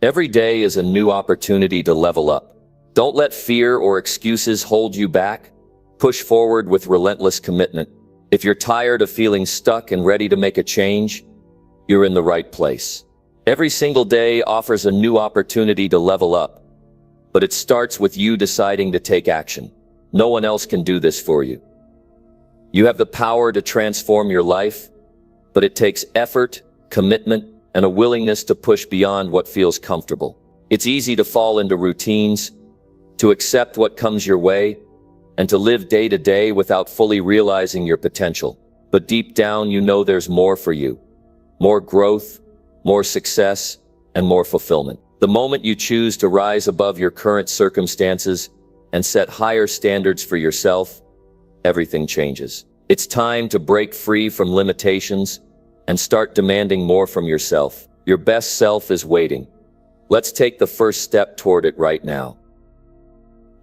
Every day is a new opportunity to level up. Don't let fear or excuses hold you back. Push forward with relentless commitment. If you're tired of feeling stuck and ready to make a change, you're in the right place. Every single day offers a new opportunity to level up, but it starts with you deciding to take action. No one else can do this for you. You have the power to transform your life, but it takes effort, commitment, and a willingness to push beyond what feels comfortable. It's easy to fall into routines, to accept what comes your way, and to live day to day without fully realizing your potential. But deep down, you know there's more for you. More growth, more success, and more fulfillment. The moment you choose to rise above your current circumstances and set higher standards for yourself, everything changes. It's time to break free from limitations and start demanding more from yourself. Your best self is waiting. Let's take the first step toward it right now.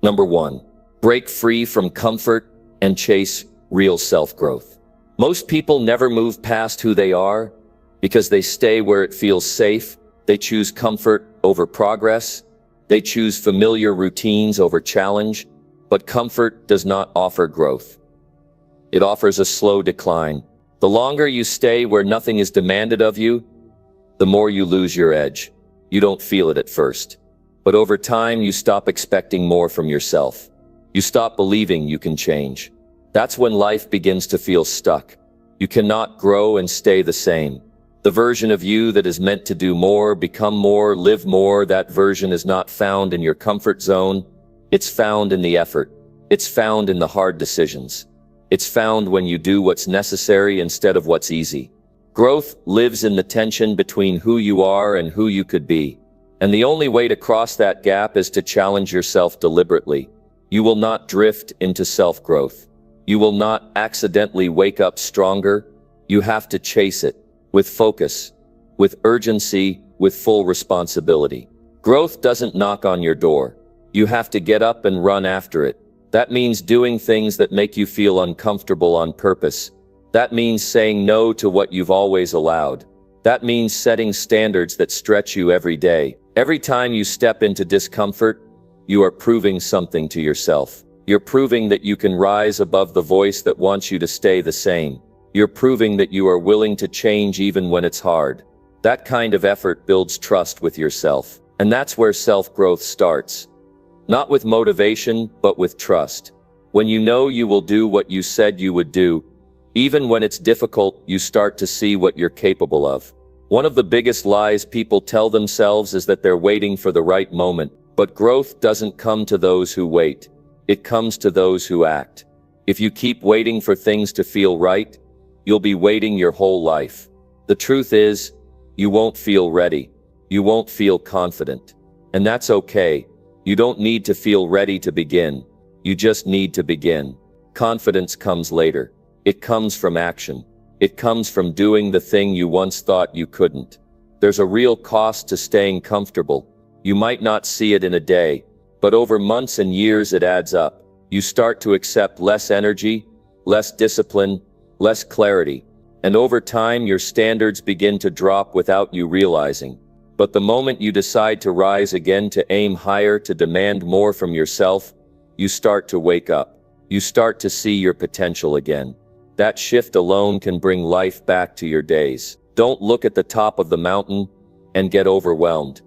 Number 1, break free from comfort and chase real self-growth. Most people never move past who they are because they stay where it feels safe. They choose comfort over progress. They choose familiar routines over challenge. But comfort does not offer growth. It offers a slow decline. The longer you stay where nothing is demanded of you, the more you lose your edge. You don't feel it at first, but over time you stop expecting more from yourself. You stop believing you can change. That's when life begins to feel stuck. You cannot grow and stay the same. The version of you that is meant to do more, become more, live more, that version is not found in your comfort zone. It's found in the effort. It's found in the hard decisions. It's found when you do what's necessary instead of what's easy. Growth lives in the tension between who you are and who you could be. And the only way to cross that gap is to challenge yourself deliberately. You will not drift into self-growth. You will not accidentally wake up stronger. You have to chase it with focus, with urgency, with full responsibility. Growth doesn't knock on your door. You have to get up and run after it. That means doing things that make you feel uncomfortable on purpose. That means saying no to what you've always allowed. That means setting standards that stretch you every day. Every time you step into discomfort, you are proving something to yourself. You're proving that you can rise above the voice that wants you to stay the same. You're proving that you are willing to change even when it's hard. That kind of effort builds trust with yourself. And that's where self-growth starts. Not with motivation, but with trust. When you know you will do what you said you would do, even when it's difficult, you start to see what you're capable of. One of the biggest lies people tell themselves is that they're waiting for the right moment. But growth doesn't come to those who wait. It comes to those who act. If you keep waiting for things to feel right, you'll be waiting your whole life. The truth is, you won't feel ready. You won't feel confident. And that's okay. You don't need to feel ready to begin. You just need to begin. Confidence comes later. It comes from action. It comes from doing the thing you once thought you couldn't. There's a real cost to staying comfortable. You might not see it in a day, but over months and years it adds up. You start to accept less energy, less discipline, less clarity, and over time your standards begin to drop without you realizing. But the moment you decide to rise again, to aim higher, to demand more from yourself, you start to wake up. You start to see your potential again. That shift alone can bring life back to your days. Don't look at the top of the mountain and get overwhelmed.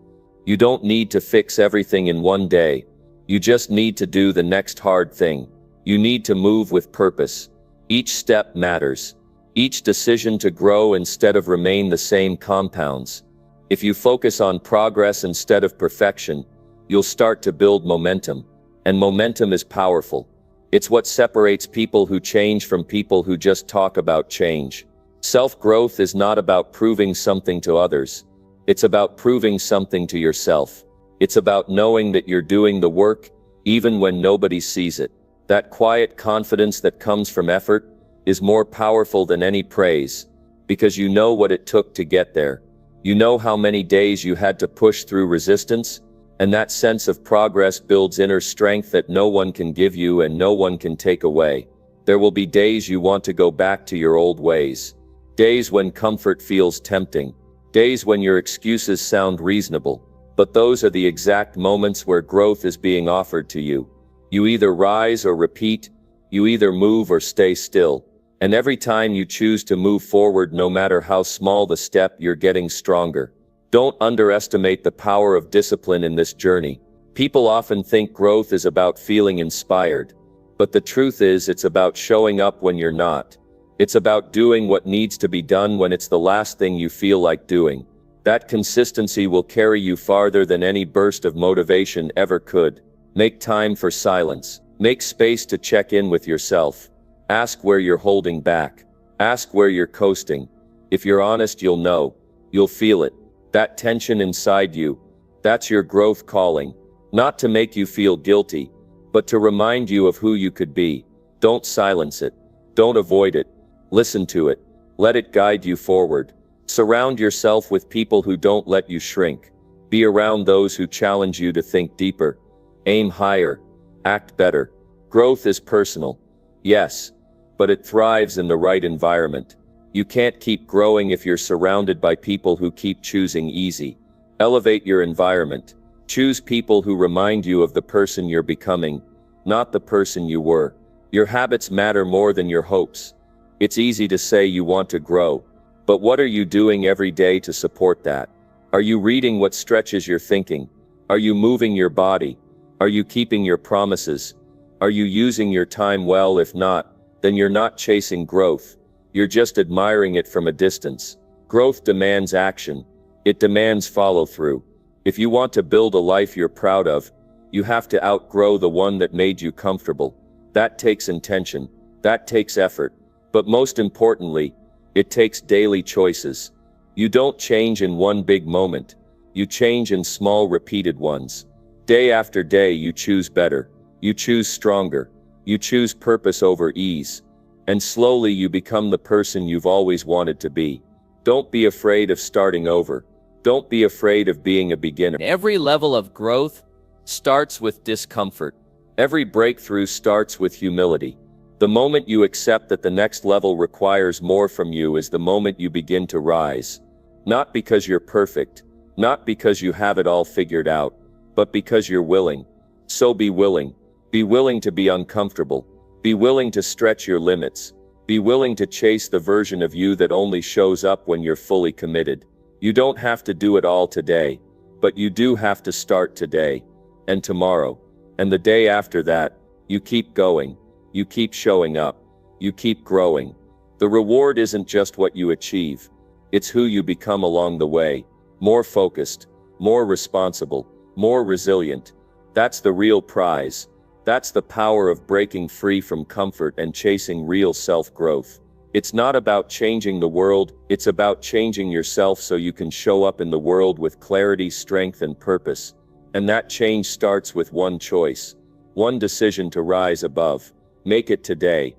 You don't need to fix everything in one day. You just need to do the next hard thing. You need to move with purpose. Each step matters. Each decision to grow instead of remain the same compounds. If you focus on progress instead of perfection, you'll start to build momentum. And momentum is powerful. It's what separates people who change from people who just talk about change. Self-growth is not about proving something to others. It's about proving something to yourself. It's about knowing that you're doing the work, even when nobody sees it. That quiet confidence that comes from effort is more powerful than any praise, because you know what it took to get there. You know how many days you had to push through resistance, and that sense of progress builds inner strength that no one can give you and no one can take away. There will be days you want to go back to your old ways. Days when comfort feels tempting. Days when your excuses sound reasonable. But those are the exact moments where growth is being offered to you. You either rise or repeat, you either move or stay still. And every time you choose to move forward, no matter how small the step, you're getting stronger. Don't underestimate the power of discipline in this journey. People often think growth is about feeling inspired. But the truth is, it's about showing up when you're not. It's about doing what needs to be done when it's the last thing you feel like doing. That consistency will carry you farther than any burst of motivation ever could. Make time for silence. Make space to check in with yourself. Ask where you're holding back. Ask where you're coasting. If you're honest, you'll know. You'll feel it. That tension inside you. That's your growth calling. Not to make you feel guilty, but to remind you of who you could be. Don't silence it. Don't avoid it. Listen to it. Let it guide you forward. Surround yourself with people who don't let you shrink. Be around those who challenge you to think deeper. Aim higher. Act better. Growth is personal. Yes, but it thrives in the right environment. You can't keep growing if you're surrounded by people who keep choosing easy. Elevate your environment. Choose people who remind you of the person you're becoming, not the person you were. Your habits matter more than your hopes. It's easy to say you want to grow, but what are you doing every day to support that? Are you reading what stretches your thinking? Are you moving your body? Are you keeping your promises? Are you using your time well? If not, then you're not chasing growth. You're just admiring it from a distance. Growth demands action. It demands follow-through. If you want to build a life you're proud of, you have to outgrow the one that made you comfortable. That takes intention. That takes effort. But most importantly, it takes daily choices. You don't change in one big moment. You change in small, repeated ones. Day after day, you choose better. You choose stronger. You choose purpose over ease. And slowly you become the person you've always wanted to be. Don't be afraid of starting over. Don't be afraid of being a beginner. Every level of growth starts with discomfort. Every breakthrough starts with humility. The moment you accept that the next level requires more from you is the moment you begin to rise. Not because you're perfect, not because you have it all figured out, but because you're willing. So be willing. Be willing to be uncomfortable. Be willing to stretch your limits. Be willing to chase the version of you that only shows up when you're fully committed. You don't have to do it all today, but you do have to start today, and tomorrow, and the day after that. You keep going. You keep showing up. You keep growing. The reward isn't just what you achieve. It's who you become along the way. More focused, more responsible, more resilient. That's the real prize. That's the power of breaking free from comfort and chasing real self-growth. It's not about changing the world, it's about changing yourself so you can show up in the world with clarity, strength, and purpose. And that change starts with one choice. One decision to rise above. Make it today.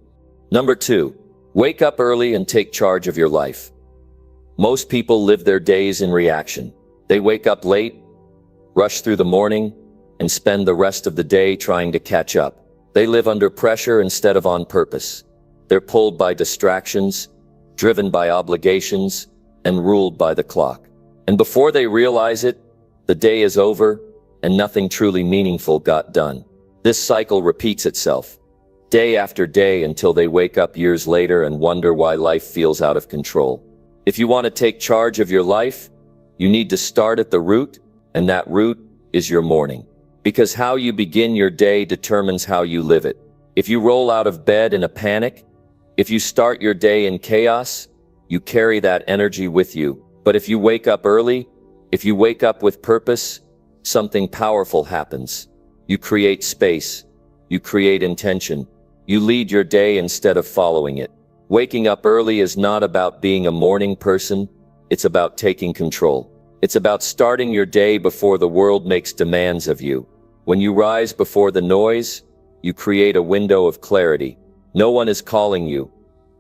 Number 2, wake up early and take charge of your life. Most people live their days in reaction. They wake up late, rush through the morning, and spend the rest of the day trying to catch up. They live under pressure instead of on purpose. They're pulled by distractions, driven by obligations, and ruled by the clock. And before they realize it, the day is over, and nothing truly meaningful got done. This cycle repeats itself, day after day, until they wake up years later and wonder why life feels out of control. If you want to take charge of your life, you need to start at the root, and that root is your morning. Because how you begin your day determines how you live it. If you roll out of bed in a panic, if you start your day in chaos, you carry that energy with you. But if you wake up early, if you wake up with purpose, something powerful happens. You create space. You create intention. You lead your day instead of following it. Waking up early is not about being a morning person. It's about taking control. It's about starting your day before the world makes demands of you. When you rise before the noise, you create a window of clarity. No one is calling you.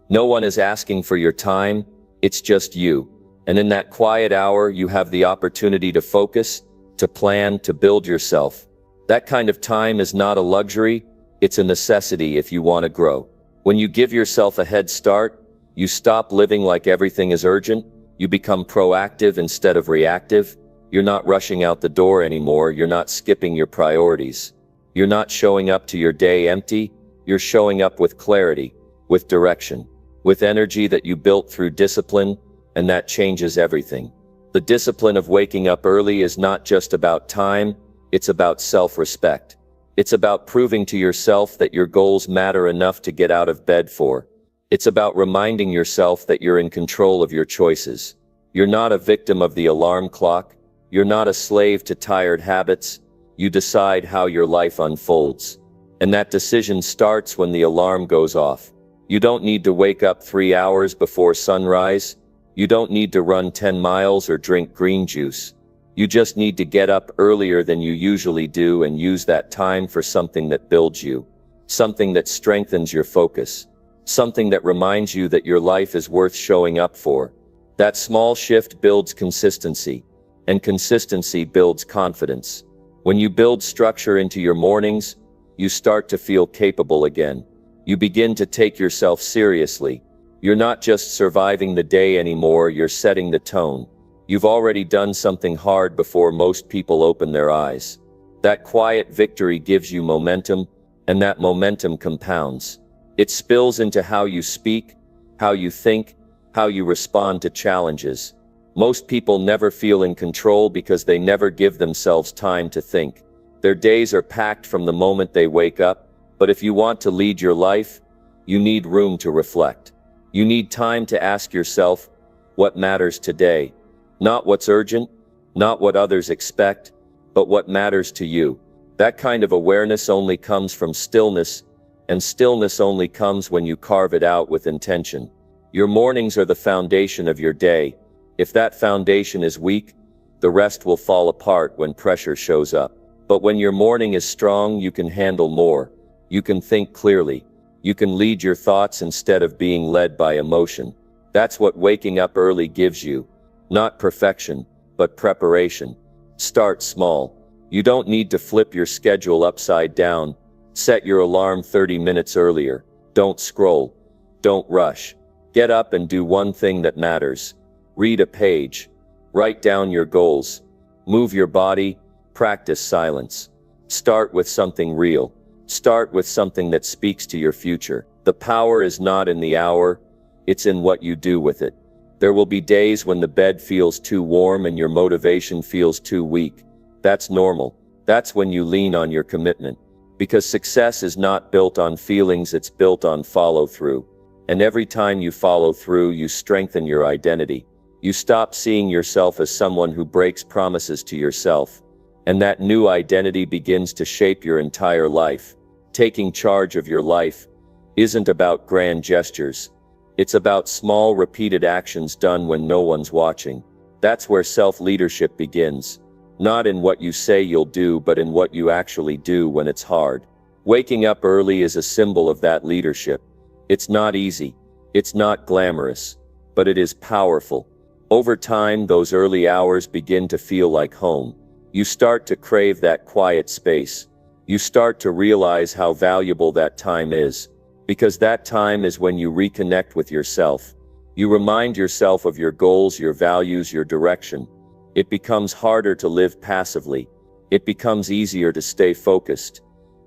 No one is asking for your time. It's just you. And in that quiet hour, you have the opportunity to focus, to plan, to build yourself. That kind of time is not a luxury. It's a necessity if you want to grow. When you give yourself a head start, you stop living like everything is urgent. You become proactive instead of reactive. You're not rushing out the door anymore. You're not skipping your priorities. You're not showing up to your day empty. You're showing up with clarity, with direction, with energy that you built through discipline, and that changes everything. The discipline of waking up early is not just about time, it's about self-respect. It's about proving to yourself that your goals matter enough to get out of bed for. It's about reminding yourself that you're in control of your choices. You're not a victim of the alarm clock. You're not a slave to tired habits. You decide how your life unfolds. And that decision starts when the alarm goes off. You don't need to wake up 3 hours before sunrise. You don't need to run 10 miles or drink green juice. You just need to get up earlier than you usually do and use that time for something that builds you. Something that strengthens your focus. Something that reminds you that your life is worth showing up for. That small shift builds consistency. And consistency builds confidence. When you build structure into your mornings, you start to feel capable again. You begin to take yourself seriously. You're not just surviving the day anymore, you're setting the tone. You've already done something hard before most people open their eyes. That quiet victory gives you momentum, and that momentum compounds. It spills into how you speak, how you think, how you respond to challenges. Most people never feel in control because they never give themselves time to think. Their days are packed from the moment they wake up, but if you want to lead your life, you need room to reflect. You need time to ask yourself, what matters today? Not what's urgent, not what others expect, but what matters to you. That kind of awareness only comes from stillness, and stillness only comes when you carve it out with intention. Your mornings are the foundation of your day. If that foundation is weak, the rest will fall apart when pressure shows up. But when your morning is strong, you can handle more. You can think clearly. You can lead your thoughts instead of being led by emotion. That's what waking up early gives you. Not perfection, but preparation. Start small. You don't need to flip your schedule upside down. Set your alarm 30 minutes earlier. Don't scroll. Don't rush. Get up and do one thing that matters. Read a page. Write down your goals. Move your body. Practice silence. Start with something real. Start with something that speaks to your future. The power is not in the hour, it's in what you do with it. There will be days when the bed feels too warm and your motivation feels too weak. That's normal. That's when you lean on your commitment. Because success is not built on feelings, it's built on follow-through. And every time you follow through, you strengthen your identity. You stop seeing yourself as someone who breaks promises to yourself. And that new identity begins to shape your entire life. Taking charge of your life isn't about grand gestures. It's about small, repeated actions done when no one's watching. That's where self-leadership begins. Not in what you say you'll do, but in what you actually do when it's hard. Waking up early is a symbol of that leadership. It's not easy. It's not glamorous. But it is powerful. Over time, those early hours begin to feel like home. You start to crave that quiet space. You start to realize how valuable that time is. Because that time is when you reconnect with yourself. You remind yourself of your goals, your values, your direction. It becomes harder to live passively. It becomes easier to stay focused.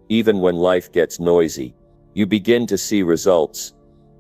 Even when life gets noisy, you begin to see results.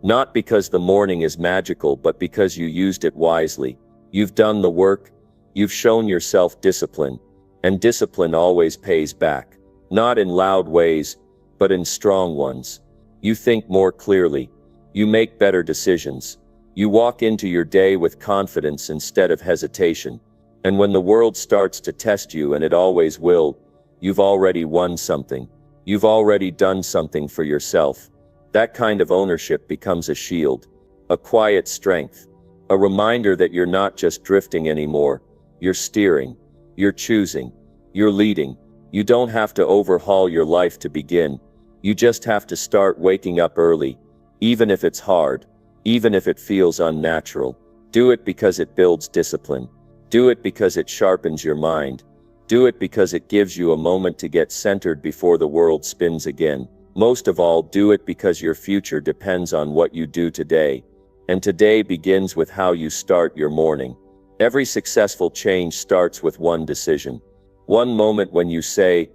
Not because the morning is magical, but because you used it wisely. You've done the work. You've shown yourself discipline. And discipline always pays back. Not in loud ways, but in strong ones. You think more clearly. You make better decisions. You walk into your day with confidence instead of hesitation. And when the world starts to test you, and it always will, you've already won something. You've already done something for yourself. That kind of ownership becomes a shield, a quiet strength, a reminder that you're not just drifting anymore. You're steering. You're choosing. You're leading. You don't have to overhaul your life to begin. You just have to start waking up early. Even if it's hard. Even if it feels unnatural. Do it because it builds discipline. Do it because it sharpens your mind. Do it because it gives you a moment to get centered before the world spins again. Most of all, do it because your future depends on what you do today. And today begins with how you start your morning. Every successful change starts with one decision. One moment when you say,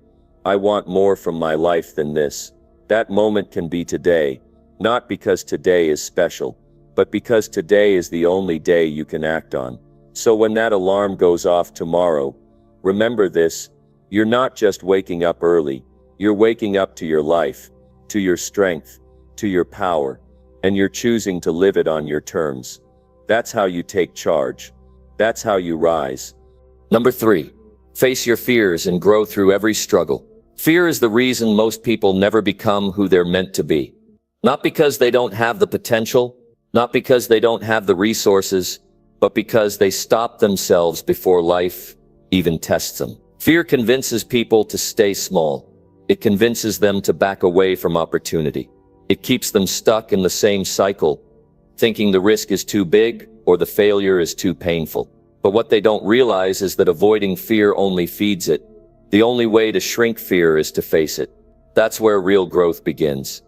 I want more from my life than this. That moment can be today, not because today is special, but because today is the only day you can act on. So when that alarm goes off tomorrow, remember this: you're not just waking up early, you're waking up to your life, to your strength, to your power, and you're choosing to live it on your terms. That's how you take charge. That's how you rise. Number 3, face your fears and grow through every struggle. Fear is the reason most people never become who they're meant to be. Not because they don't have the potential, not because they don't have the resources, but because they stop themselves before life even tests them. Fear convinces people to stay small. It convinces them to back away from opportunity. It keeps them stuck in the same cycle, thinking the risk is too big or the failure is too painful. But what they don't realize is that avoiding fear only feeds it. The only way to shrink fear is to face it. That's where real growth begins.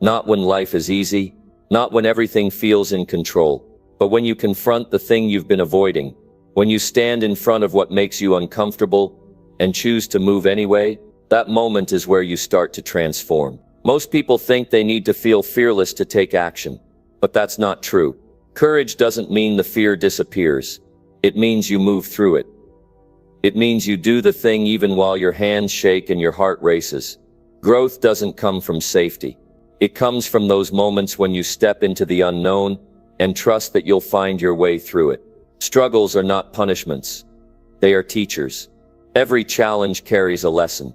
Not when life is easy, not when everything feels in control, but when you confront the thing you've been avoiding, when you stand in front of what makes you uncomfortable and choose to move anyway. That moment is where you start to transform. Most people think they need to feel fearless to take action, but that's not true. Courage doesn't mean the fear disappears. It means you move through it. It means you do the thing even while your hands shake and your heart races. Growth doesn't come from safety. It comes from those moments when you step into the unknown and trust that you'll find your way through it. Struggles are not punishments. They are teachers. Every challenge carries a lesson.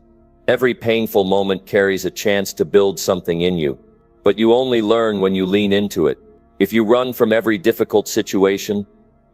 Every painful moment carries a chance to build something in you. But you only learn when you lean into it. If you run from every difficult situation,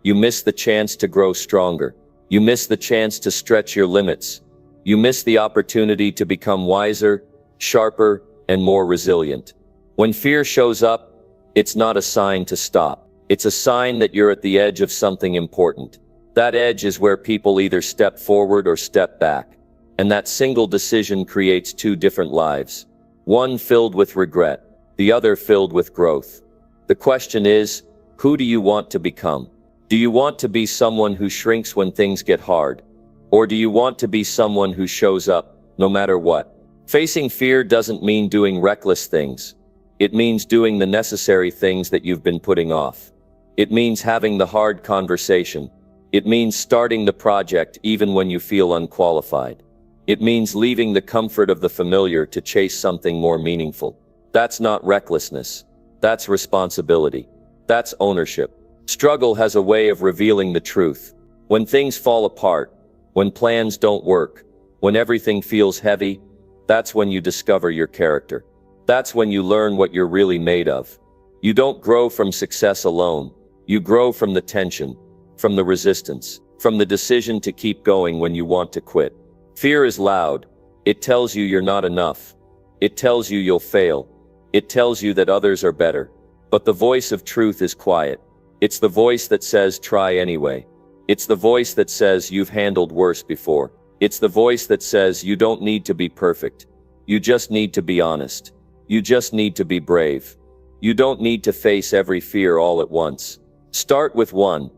you miss the chance to grow stronger. You miss the chance to stretch your limits. You miss the opportunity to become wiser, sharper, and more resilient. When fear shows up, it's not a sign to stop. It's a sign that you're at the edge of something important. That edge is where people either step forward or step back. And that single decision creates two different lives. One filled with regret, the other filled with growth. The question is, who do you want to become? Do you want to be someone who shrinks when things get hard? Or do you want to be someone who shows up, no matter what? Facing fear doesn't mean doing reckless things. It means doing the necessary things that you've been putting off. It means having the hard conversation. It means starting the project even when you feel unqualified. It means leaving the comfort of the familiar to chase something more meaningful. That's not recklessness. That's responsibility. That's ownership. Struggle has a way of revealing the truth. When things fall apart, when plans don't work, when everything feels heavy, that's when you discover your character. That's when you learn what you're really made of. You don't grow from success alone. You grow from the tension, from the resistance, from the decision to keep going when you want to quit. Fear is loud. It tells you you're not enough. It tells you you'll fail. It tells you that others are better. But the voice of truth is quiet. It's the voice that says, try anyway. It's the voice that says, you've handled worse before. It's the voice that says, you don't need to be perfect. You just need to be honest. You just need to be brave. You don't need to face every fear all at once. Start with one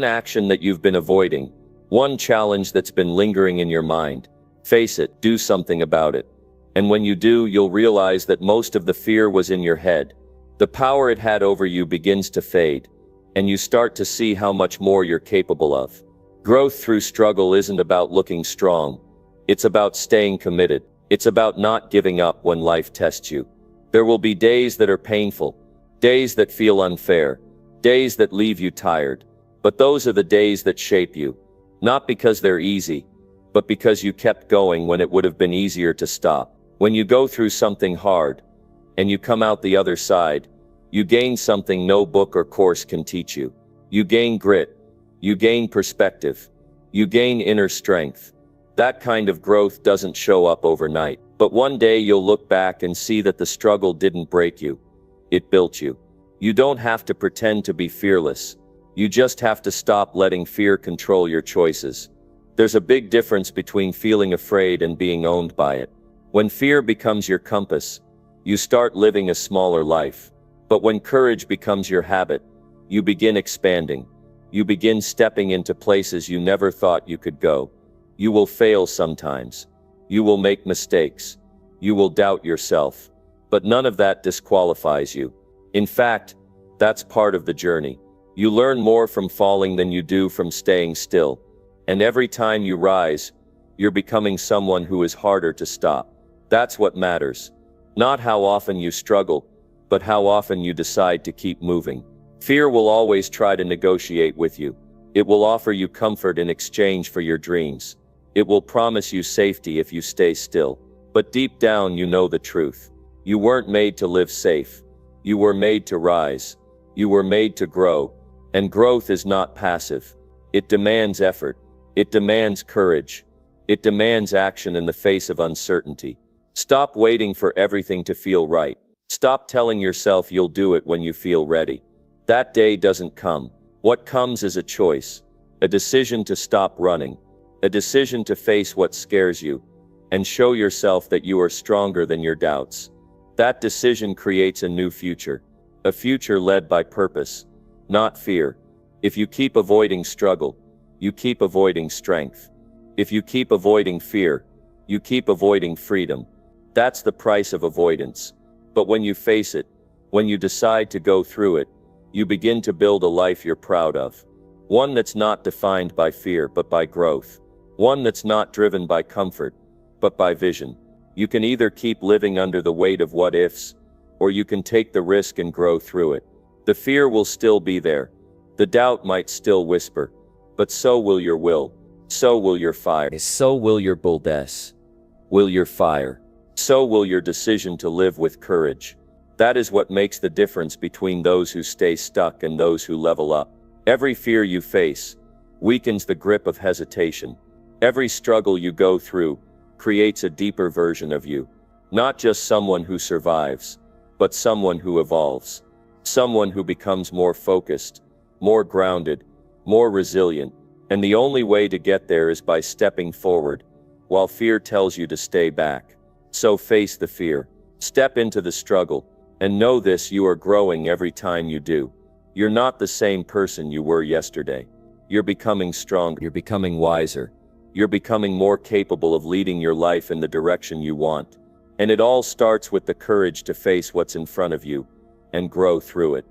action that you've been avoiding. One challenge that's been lingering in your mind. Face it, do something about it. And when you do, you'll realize that most of the fear was in your head. The power it had over you begins to fade, and you start to see how much more you're capable of. Growth through struggle isn't about looking strong. It's about staying committed. It's about not giving up when life tests you. There will be days that are painful, days that feel unfair, days that leave you tired. But those are the days that shape you. Not because they're easy, but because you kept going when it would have been easier to stop. When you go through something hard, and you come out the other side, you gain something no book or course can teach you. You gain grit. You gain perspective. You gain inner strength. That kind of growth doesn't show up overnight. But one day you'll look back and see that the struggle didn't break you. It built you. You don't have to pretend to be fearless. You just have to stop letting fear control your choices. There's a big difference between feeling afraid and being owned by it. When fear becomes your compass, you start living a smaller life. But when courage becomes your habit, you begin expanding. You begin stepping into places you never thought you could go. You will fail sometimes. You will make mistakes. You will doubt yourself. But none of that disqualifies you. In fact, that's part of the journey. You learn more from falling than you do from staying still. And every time you rise, you're becoming someone who is harder to stop. That's what matters. Not how often you struggle, but how often you decide to keep moving. Fear will always try to negotiate with you. It will offer you comfort in exchange for your dreams. It will promise you safety if you stay still. But deep down you know the truth. You weren't made to live safe. You were made to rise. You were made to grow. And growth is not passive. It demands effort. It demands courage. It demands action in the face of uncertainty. Stop waiting for everything to feel right. Stop telling yourself you'll do it when you feel ready. That day doesn't come. What comes is a choice, a decision to stop running, a decision to face what scares you, and show yourself that you are stronger than your doubts. That decision creates a new future, a future led by purpose, not fear. If you keep avoiding struggle, you keep avoiding strength. If you keep avoiding fear, you keep avoiding freedom. That's the price of avoidance. But when you face it, when you decide to go through it, you begin to build a life you're proud of. One that's not defined by fear but by growth. One that's not driven by comfort, but by vision. You can either keep living under the weight of what ifs, or you can take the risk and grow through it. The fear will still be there. The doubt might still whisper, but so will your will. So will your fire. So will your boldness. Will your fire. So will your decision to live with courage. That is what makes the difference between those who stay stuck and those who level up. Every fear you face weakens the grip of hesitation. Every struggle you go through creates a deeper version of you. Not just someone who survives, but someone who evolves. Someone who becomes more focused, more grounded, more resilient. And the only way to get there is by stepping forward, while fear tells you to stay back. So face the fear. Step into the struggle. And know this, you are growing every time you do. You're not the same person you were yesterday. You're becoming stronger. You're becoming wiser. You're becoming more capable of leading your life in the direction you want. And it all starts with the courage to face what's in front of you and grow through it.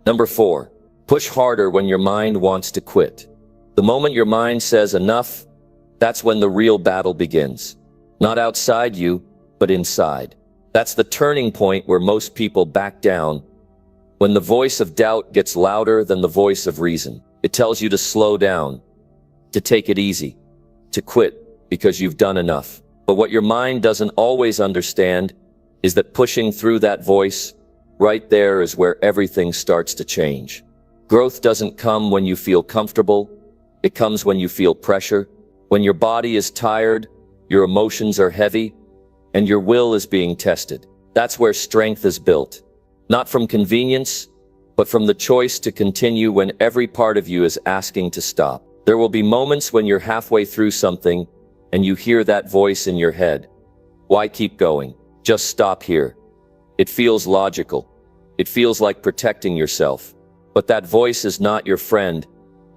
Number 4, push harder when your mind wants to quit. The moment your mind says enough, that's when the real battle begins. Not outside you, but inside. That's the turning point where most people back down. When the voice of doubt gets louder than the voice of reason. It tells you to slow down, to take it easy, to quit because you've done enough. But what your mind doesn't always understand is that pushing through that voice, right there is where everything starts to change. Growth doesn't come when you feel comfortable. It comes when you feel pressure, when your body is tired, your emotions are heavy, and your will is being tested. That's where strength is built. Not from convenience, but from the choice to continue when every part of you is asking to stop. There will be moments when you're halfway through something and you hear that voice in your head. Why keep going? Just stop here. It feels logical. It feels like protecting yourself. But that voice is not your friend.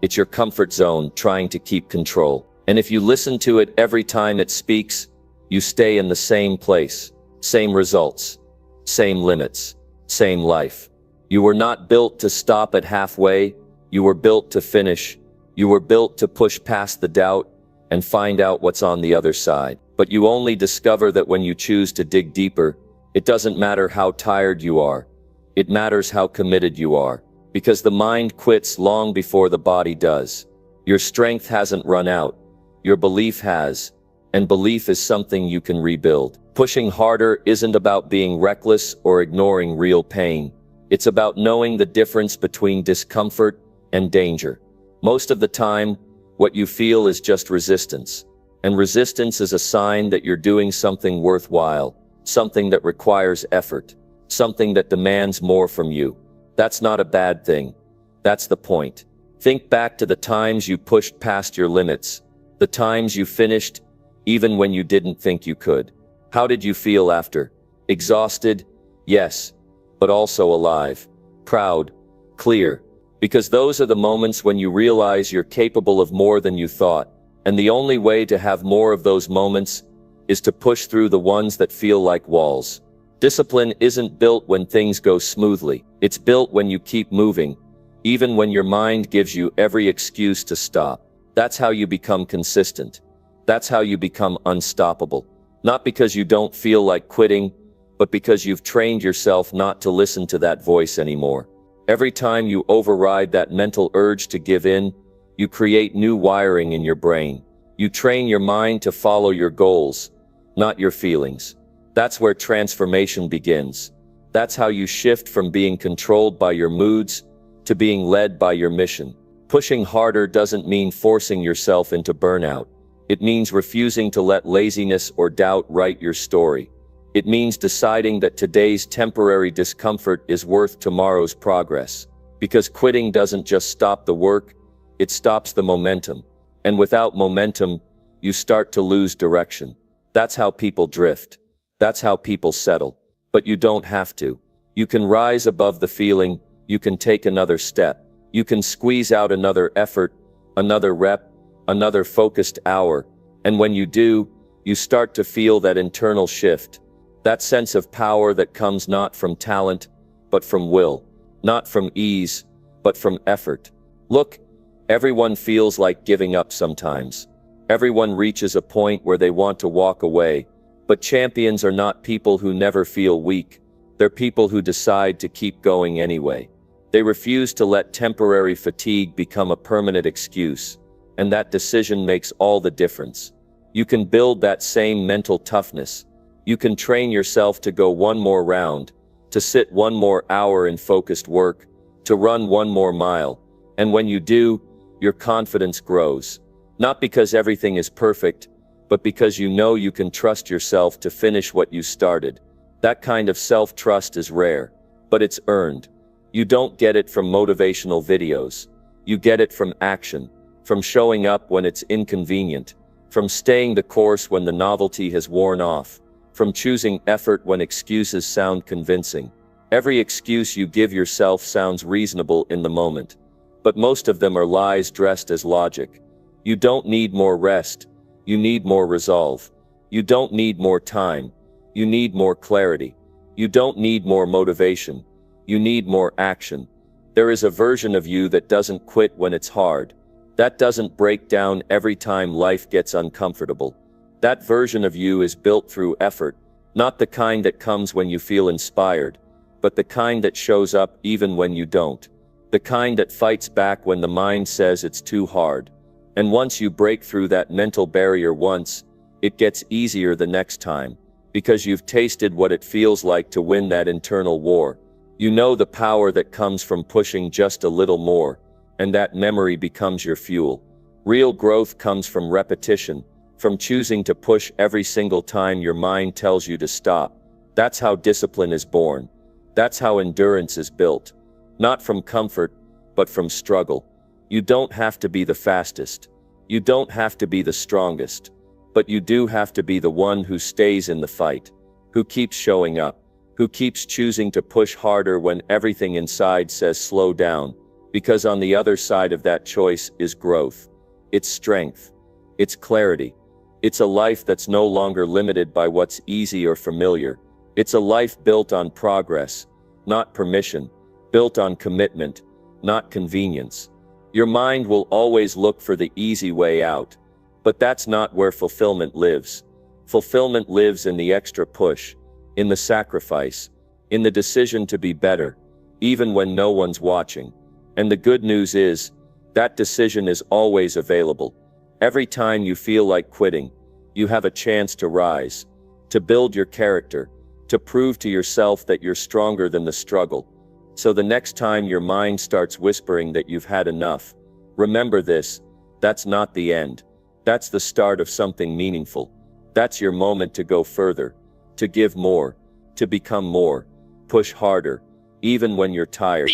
It's your comfort zone trying to keep control. And if you listen to it every time it speaks, you stay in the same place, same results, same limits, same life. You were not built to stop at halfway. You were built to finish. You were built to push past the doubt and find out what's on the other side. But you only discover that when you choose to dig deeper. It doesn't matter how tired you are. It matters how committed you are. Because the mind quits long before the body does. Your strength hasn't run out. Your belief has. And belief is something you can rebuild. Pushing harder isn't about being reckless or ignoring real pain. It's about knowing the difference between discomfort and danger. Most of the time, what you feel is just resistance. And resistance is a sign that you're doing something worthwhile, something that requires effort, something that demands more from you. That's not a bad thing. That's the point. Think back to the times you pushed past your limits, the times you finished even when you didn't think you could. How did you feel after? Exhausted? Yes, but also alive, proud, clear. Because those are the moments when you realize you're capable of more than you thought. And the only way to have more of those moments is to push through the ones that feel like walls. Discipline isn't built when things go smoothly. It's built when you keep moving, even when your mind gives you every excuse to stop. That's how you become consistent. That's how you become unstoppable. Not because you don't feel like quitting, but because you've trained yourself not to listen to that voice anymore. Every time you override that mental urge to give in, you create new wiring in your brain. You train your mind to follow your goals, not your feelings. That's where transformation begins. That's how you shift from being controlled by your moods to being led by your mission. Pushing harder doesn't mean forcing yourself into burnout. It means refusing to let laziness or doubt write your story. It means deciding that today's temporary discomfort is worth tomorrow's progress. Because quitting doesn't just stop the work, it stops the momentum. And without momentum, you start to lose direction. That's how people drift. That's how people settle. But you don't have to. You can rise above the feeling, you can take another step. You can squeeze out another effort, another rep, another focused hour. And when you do, you start to feel that internal shift. That sense of power that comes not from talent, but from will. Not from ease, but from effort. Look, everyone feels like giving up sometimes. Everyone reaches a point where they want to walk away. But champions are not people who never feel weak. They're people who decide to keep going anyway. They refuse to let temporary fatigue become a permanent excuse. And that decision makes all the difference. You can build that same mental toughness. You can train yourself to go one more round, to sit one more hour in focused work, to run one more mile. And when you do, your confidence grows. Not because everything is perfect, but because you know you can trust yourself to finish what you started. That kind of self-trust is rare, but it's earned. You don't get it from motivational videos. You get it from action, from showing up when it's inconvenient, from staying the course when the novelty has worn off, from choosing effort when excuses sound convincing. Every excuse you give yourself sounds reasonable in the moment, but most of them are lies dressed as logic. You don't need more rest. You need more resolve. You don't need more time. You need more clarity. You don't need more motivation. You need more action. There is a version of you that doesn't quit when it's hard. That doesn't break down every time life gets uncomfortable. That version of you is built through effort, not the kind that comes when you feel inspired, but the kind that shows up even when you don't. The kind that fights back when the mind says it's too hard. And once you break through that mental barrier once, it gets easier the next time, because you've tasted what it feels like to win that internal war. You know the power that comes from pushing just a little more, and that memory becomes your fuel. Real growth comes from repetition, from choosing to push every single time your mind tells you to stop. That's how discipline is born. That's how endurance is built. Not from comfort, but from struggle. You don't have to be the fastest. You don't have to be the strongest. But you do have to be the one who stays in the fight, who keeps showing up, who keeps choosing to push harder when everything inside says slow down, because on the other side of that choice is growth. It's strength. It's clarity. It's a life that's no longer limited by what's easy or familiar. It's a life built on progress, not permission, built on commitment, not convenience. Your mind will always look for the easy way out, but that's not where fulfillment lives. Fulfillment lives in the extra push, in the sacrifice, in the decision to be better, even when no one's watching. And the good news is, that decision is always available. Every time you feel like quitting, you have a chance to rise, to build your character, to prove to yourself that you're stronger than the struggle. So the next time your mind starts whispering that you've had enough, remember this: that's not the end. That's the start of something meaningful. That's your moment to go further, to give more, to become more, push harder, even when you're tired,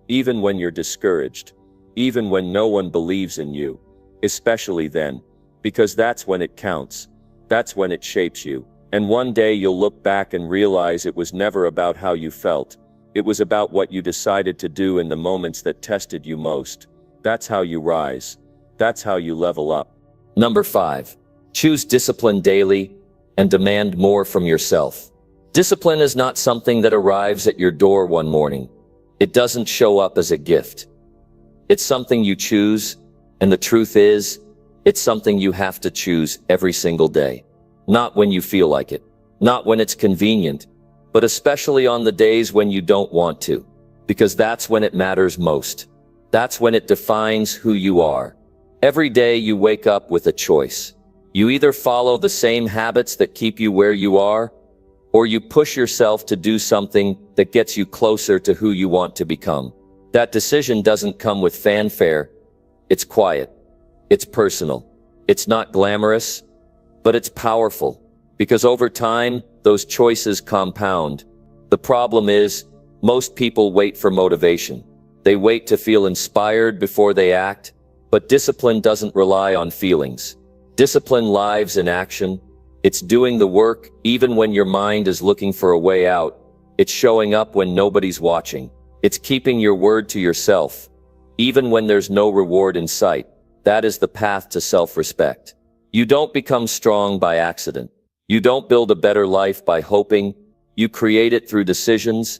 even when you're discouraged, even when no one believes in you. Especially then, because that's when it counts. That's when it shapes you. And one day you'll look back and realize it was never about how you felt. It was about what you decided to do in the moments that tested you most. That's how you rise. That's how you level up. Number 5. Choose discipline daily and demand more from yourself. Discipline is not something that arrives at your door one morning. It doesn't show up as a gift. It's something you choose, and the truth is, it's something you have to choose every single day. Not when you feel like it, not when it's convenient, but especially on the days when you don't want to, because that's when it matters most. That's when it defines who you are. Every day you wake up with a choice. You either follow the same habits that keep you where you are, or you push yourself to do something that gets you closer to who you want to become. That decision doesn't come with fanfare. It's quiet. It's personal. It's not glamorous, but it's powerful. Because over time, those choices compound. The problem is, most people wait for motivation. They wait to feel inspired before they act, but discipline doesn't rely on feelings. Discipline lives in action. It's doing the work even when your mind is looking for a way out. It's showing up when nobody's watching. It's keeping your word to yourself, even when there's no reward in sight. That is the path to self-respect. You don't become strong by accident. You don't build a better life by hoping. You create it through decisions,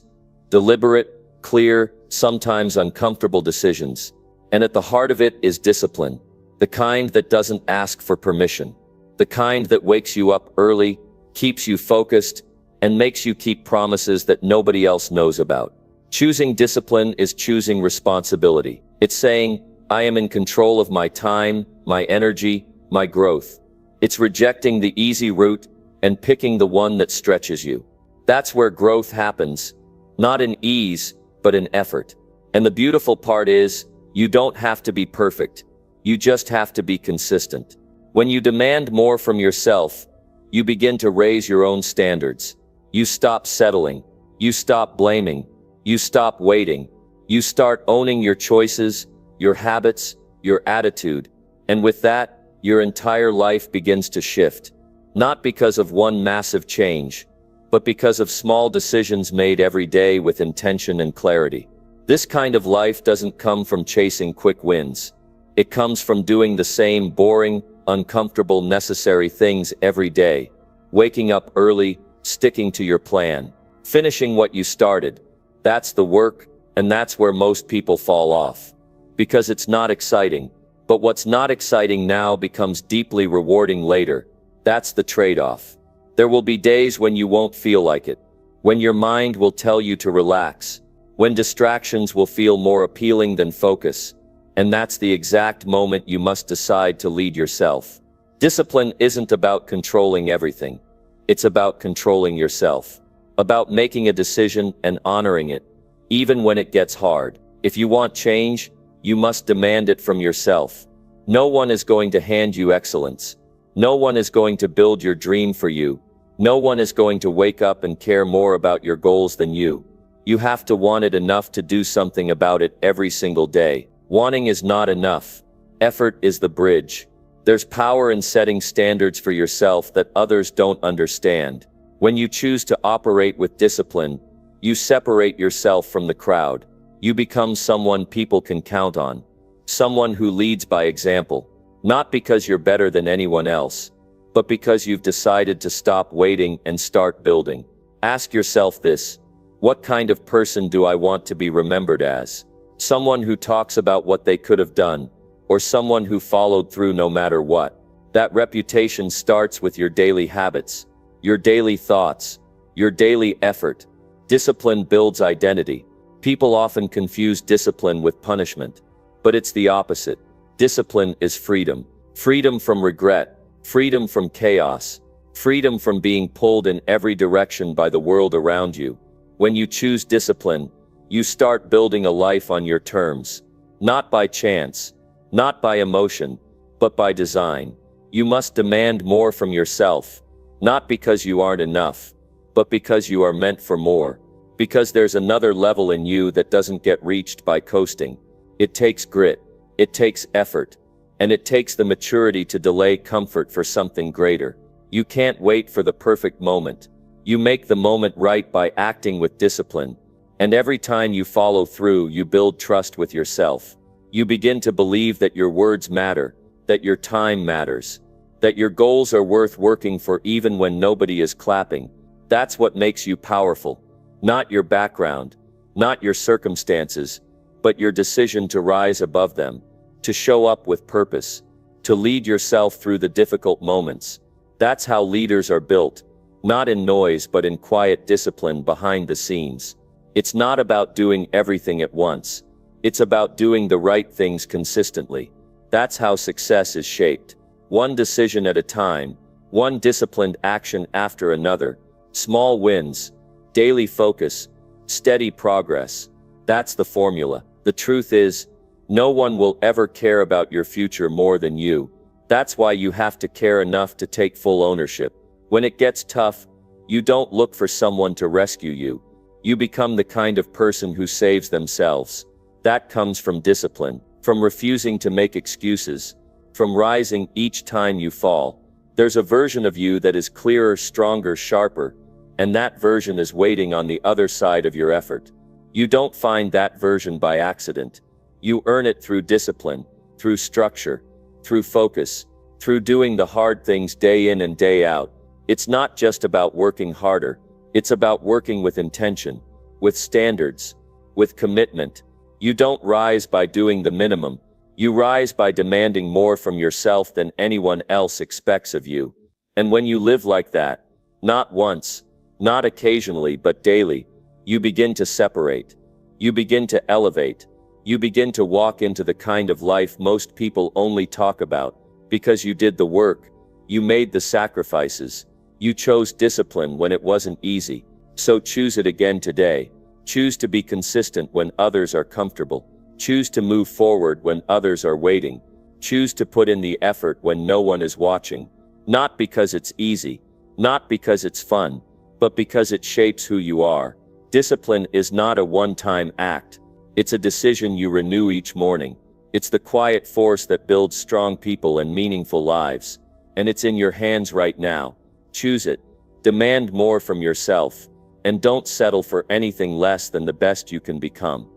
deliberate, clear, sometimes uncomfortable decisions. And at the heart of it is discipline, the kind that doesn't ask for permission, the kind that wakes you up early, keeps you focused, and makes you keep promises that nobody else knows about. Choosing discipline is choosing responsibility. It's saying, I am in control of my time, my energy, my growth. It's rejecting the easy route and picking the one that stretches you. That's where growth happens, not in ease, but in effort. And the beautiful part is, you don't have to be perfect. You just have to be consistent. When you demand more from yourself, you begin to raise your own standards. You stop settling. You stop blaming. You stop waiting. You start owning your choices, your habits, your attitude. And with that, your entire life begins to shift. Not because of one massive change, but because of small decisions made every day with intention and clarity. This kind of life doesn't come from chasing quick wins. It comes from doing the same boring, uncomfortable, necessary things every day. Waking up early, sticking to your plan, finishing what you started. That's the work, and that's where most people fall off. Because it's not exciting. But what's not exciting now becomes deeply rewarding later. That's the trade-off. There will be days when you won't feel like it, when your mind will tell you to relax, when distractions will feel more appealing than focus. And that's the exact moment you must decide to lead yourself. Discipline isn't about controlling everything. It's about controlling yourself. About making a decision and honoring it, even when it gets hard. If you want change, you must demand it from yourself. No one is going to hand you excellence. No one is going to build your dream for you. No one is going to wake up and care more about your goals than you. You have to want it enough to do something about it every single day. Wanting is not enough. Effort is the bridge. There's power in setting standards for yourself that others don't understand. When you choose to operate with discipline, you separate yourself from the crowd. You become someone people can count on. Someone who leads by example. Not because you're better than anyone else, but because you've decided to stop waiting and start building. Ask yourself this: what kind of person do I want to be remembered as? Someone who talks about what they could have done, or someone who followed through no matter what? That reputation starts with your daily habits, your daily thoughts, your daily effort. Discipline builds identity. People often confuse discipline with punishment, but it's the opposite. Discipline is freedom. Freedom from regret, freedom from chaos, freedom from being pulled in every direction by the world around you. When you choose discipline, you start building a life on your terms. Not by chance, not by emotion, but by design. You must demand more from yourself, not because you aren't enough, but because you are meant for more. Because there's another level in you that doesn't get reached by coasting. It takes grit, it takes effort, and it takes the maturity to delay comfort for something greater. You can't wait for the perfect moment. You make the moment right by acting with discipline. And every time you follow through, you build trust with yourself. You begin to believe that your words matter, that your time matters, that your goals are worth working for even when nobody is clapping. That's what makes you powerful. Not your background, not your circumstances, but your decision to rise above them, to show up with purpose, to lead yourself through the difficult moments. That's how leaders are built, not in noise but in quiet discipline behind the scenes. It's not about doing everything at once. It's about doing the right things consistently. That's how success is shaped. One decision at a time, one disciplined action after another, small wins, daily focus, steady progress. That's the formula. The truth is, no one will ever care about your future more than you. That's why you have to care enough to take full ownership. When it gets tough, you don't look for someone to rescue you. You become the kind of person who saves themselves. That comes from discipline, from refusing to make excuses, from rising each time you fall. There's a version of you that is clearer, stronger, sharper, and that version is waiting on the other side of your effort. You don't find that version by accident. You earn it through discipline, through structure, through focus, through doing the hard things day in and day out. It's not just about working harder. It's about working with intention, with standards, with commitment. You don't rise by doing the minimum. You rise by demanding more from yourself than anyone else expects of you. And when you live like that, not once, not occasionally, but daily, you begin to separate. You begin to elevate. You begin to walk into the kind of life most people only talk about, because you did the work, you made the sacrifices, you chose discipline when it wasn't easy. So choose it again today. Choose to be consistent when others are comfortable. Choose to move forward when others are waiting. Choose to put in the effort when no one is watching. Not because it's easy, not because it's fun, but because it shapes who you are. Discipline is not a one-time act. It's a decision you renew each morning. It's the quiet force that builds strong people and meaningful lives. And it's in your hands right now. Choose it. Demand more from yourself. And don't settle for anything less than the best you can become.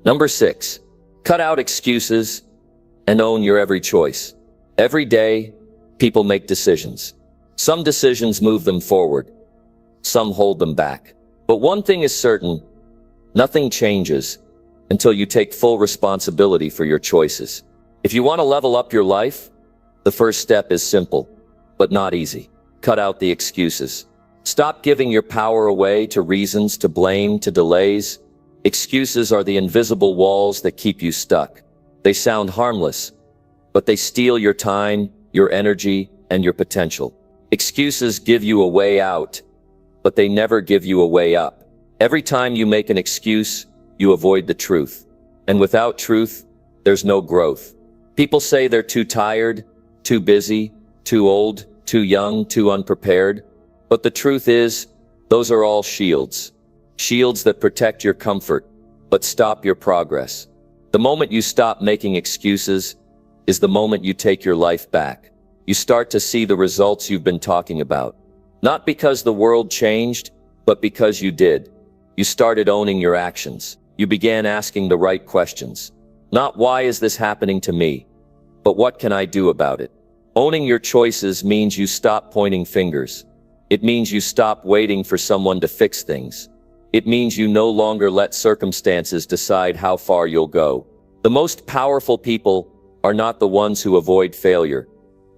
Number 6. Cut out excuses and own your every choice. Every day, people make decisions. Some decisions move them forward. Some hold them back. But one thing is certain, nothing changes until you take full responsibility for your choices. If you want to level up your life, the first step is simple, but not easy. Cut out the excuses. Stop giving your power away to reasons, to blame, to delays. Excuses are the invisible walls that keep you stuck. They sound harmless, but they steal your time, your energy, and your potential. Excuses give you a way out, but they never give you a way up. Every time you make an excuse, you avoid the truth. And without truth, there's no growth. People say they're too tired, too busy, too old, too young, too unprepared. But the truth is, those are all shields. Shields that protect your comfort, but stop your progress. The moment you stop making excuses is the moment you take your life back. You start to see the results you've been talking about. Not because the world changed, but because you did. You started owning your actions. You began asking the right questions. Not why is this happening to me, but what can I do about it? Owning your choices means you stop pointing fingers. It means you stop waiting for someone to fix things. It means you no longer let circumstances decide how far you'll go. The most powerful people are not the ones who avoid failure.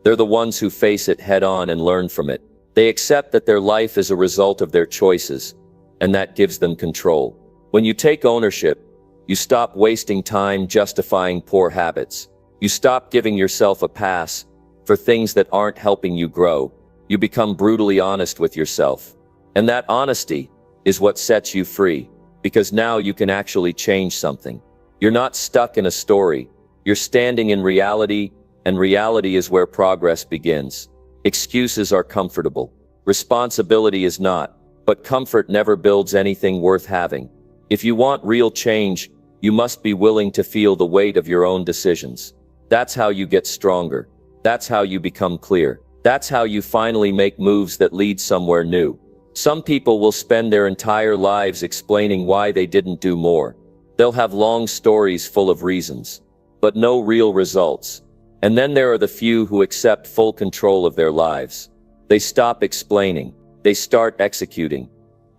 They're the ones who face it head on and learn from it. They accept that their life is a result of their choices, and that gives them control. When you take ownership, you stop wasting time justifying poor habits. You stop giving yourself a pass for things that aren't helping you grow. You become brutally honest with yourself. And that honesty is what sets you free, because now you can actually change something. You're not stuck in a story. You're standing in reality, and reality is where progress begins. Excuses are comfortable. Responsibility is not, but comfort never builds anything worth having. If you want real change, you must be willing to feel the weight of your own decisions. That's how you get stronger. That's how you become clear. That's how you finally make moves that lead somewhere new. Some people will spend their entire lives explaining why they didn't do more. They'll have long stories full of reasons, but no real results. And then there are the few who accept full control of their lives. They stop explaining. They start executing.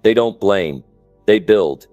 They don't blame. They build.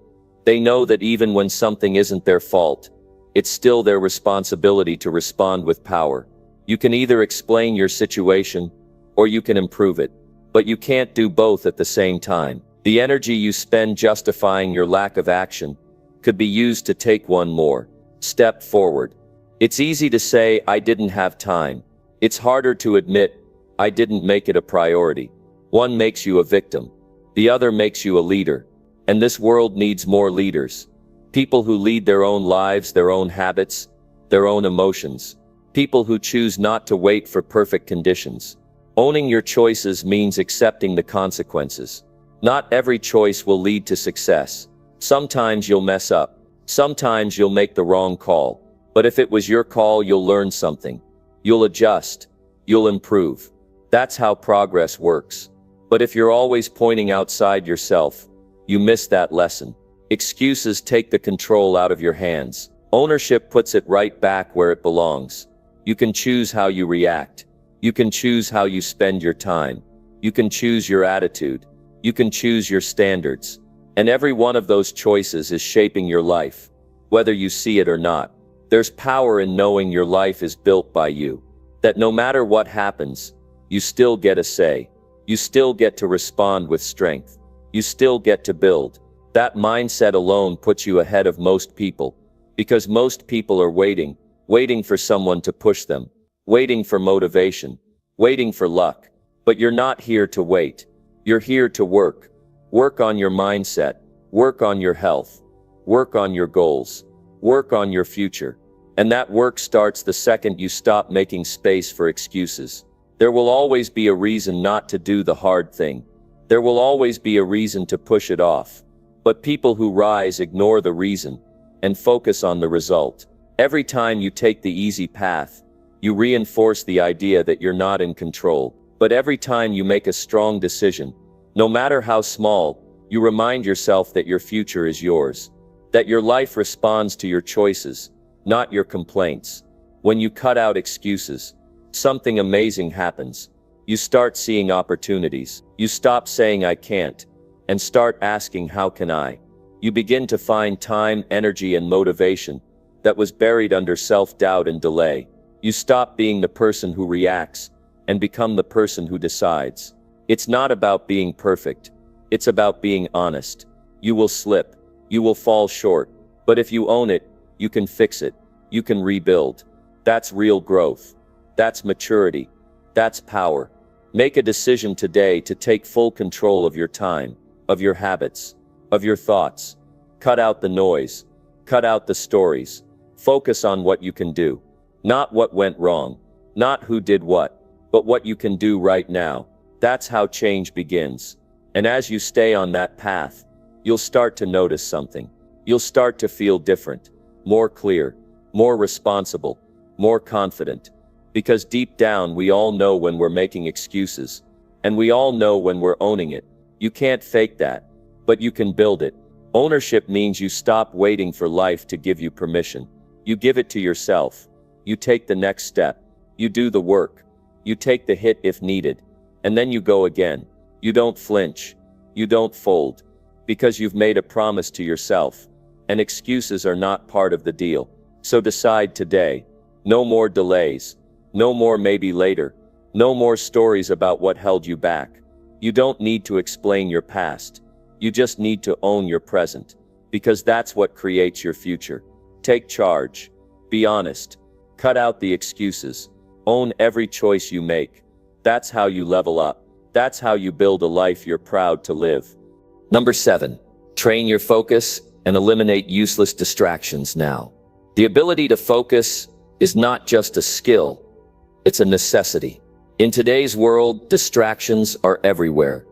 They know that even when something isn't their fault, it's still their responsibility to respond with power. You can either explain your situation, or you can improve it. But you can't do both at the same time. The energy you spend justifying your lack of action could be used to take one more step forward. It's easy to say, I didn't have time. It's harder to admit, I didn't make it a priority. One makes you a victim. The other makes you a leader. And this world needs more leaders. People who lead their own lives, their own habits, their own emotions. People who choose not to wait for perfect conditions. Owning your choices means accepting the consequences. Not every choice will lead to success. Sometimes you'll mess up. Sometimes you'll make the wrong call. But if it was your call, you'll learn something. You'll adjust. You'll improve. That's how progress works. But if you're always pointing outside yourself, you miss that lesson. Excuses take the control out of your hands. Ownership puts it right back where it belongs. You can choose how you react. You can choose how you spend your time. You can choose your attitude. You can choose your standards. And every one of those choices is shaping your life, whether you see it or not. There's power in knowing your life is built by you. That no matter what happens, you still get a say. You still get to respond with strength. You still get to build. That mindset alone puts you ahead of most people. Because most people are waiting for someone to push them. Waiting for motivation. Waiting for luck. But you're not here to wait. You're here to work. Work on your mindset. Work on your health. Work on your goals. Work on your future. And that work starts the second you stop making space for excuses. There will always be a reason not to do the hard thing. There will always be a reason to push it off. But people who rise ignore the reason and focus on the result. Every time you take the easy path, you reinforce the idea that you're not in control. But every time you make a strong decision, no matter how small, you remind yourself that your future is yours. That your life responds to your choices, not your complaints. When you cut out excuses, something amazing happens. You start seeing opportunities. You stop saying I can't, and start asking how can I? You begin to find time, energy, and motivation that was buried under self-doubt and delay. You stop being the person who reacts and become the person who decides. It's not about being perfect. It's about being honest. You will slip. You will fall short. But if you own it, you can fix it. You can rebuild. That's real growth. That's maturity. That's power. Make a decision today to take full control of your time, of your habits, of your thoughts. Cut out the noise. Cut out the stories. Focus on what you can do. Not what went wrong. Not who did what, but what you can do right now. That's how change begins. And as you stay on that path, you'll start to notice something. You'll start to feel different, more clear, more responsible, more confident. Because deep down we all know when we're making excuses, and we all know when we're owning it. You can't fake that, but you can build it. Ownership means you stop waiting for life to give you permission. You give it to yourself. You take the next step. You do the work. You take the hit if needed. And then you go again. You don't flinch. You don't fold. Because you've made a promise to yourself. And excuses are not part of the deal. So decide today. No more delays. No more maybe later. No more stories about what held you back. You don't need to explain your past. You just need to own your present. Because that's what creates your future. Take charge. Be honest. Cut out the excuses. Own every choice you make. That's how you level up. That's how you build a life you're proud to live. Number 7. Train your focus and eliminate useless distractions now. The ability to focus is not just a skill. It's a necessity. In today's world, distractions are everywhere.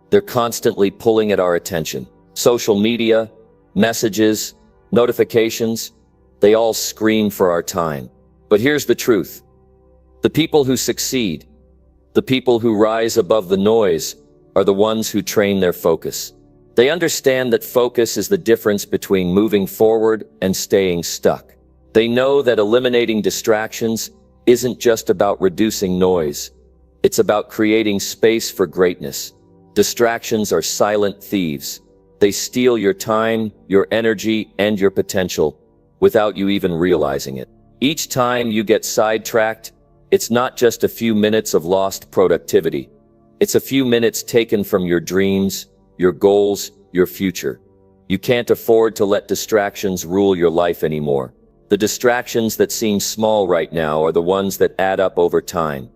They're constantly pulling at our attention. Social media, messages, notifications, they all scream for our time. But here's the truth. The people who succeed, the people who rise above the noise, are the ones who train their focus. They understand that focus is the difference between moving forward and staying stuck. They know that eliminating distractions isn't just about reducing noise. It's about creating space for greatness. Distractions are silent thieves. They steal your time, your energy, and your potential without you even realizing it. Each time you get sidetracked, it's not just a few minutes of lost productivity. It's a few minutes taken from your dreams, your goals, your future. You can't afford to let distractions rule your life anymore. The distractions that seem small right now are the ones that add up over time,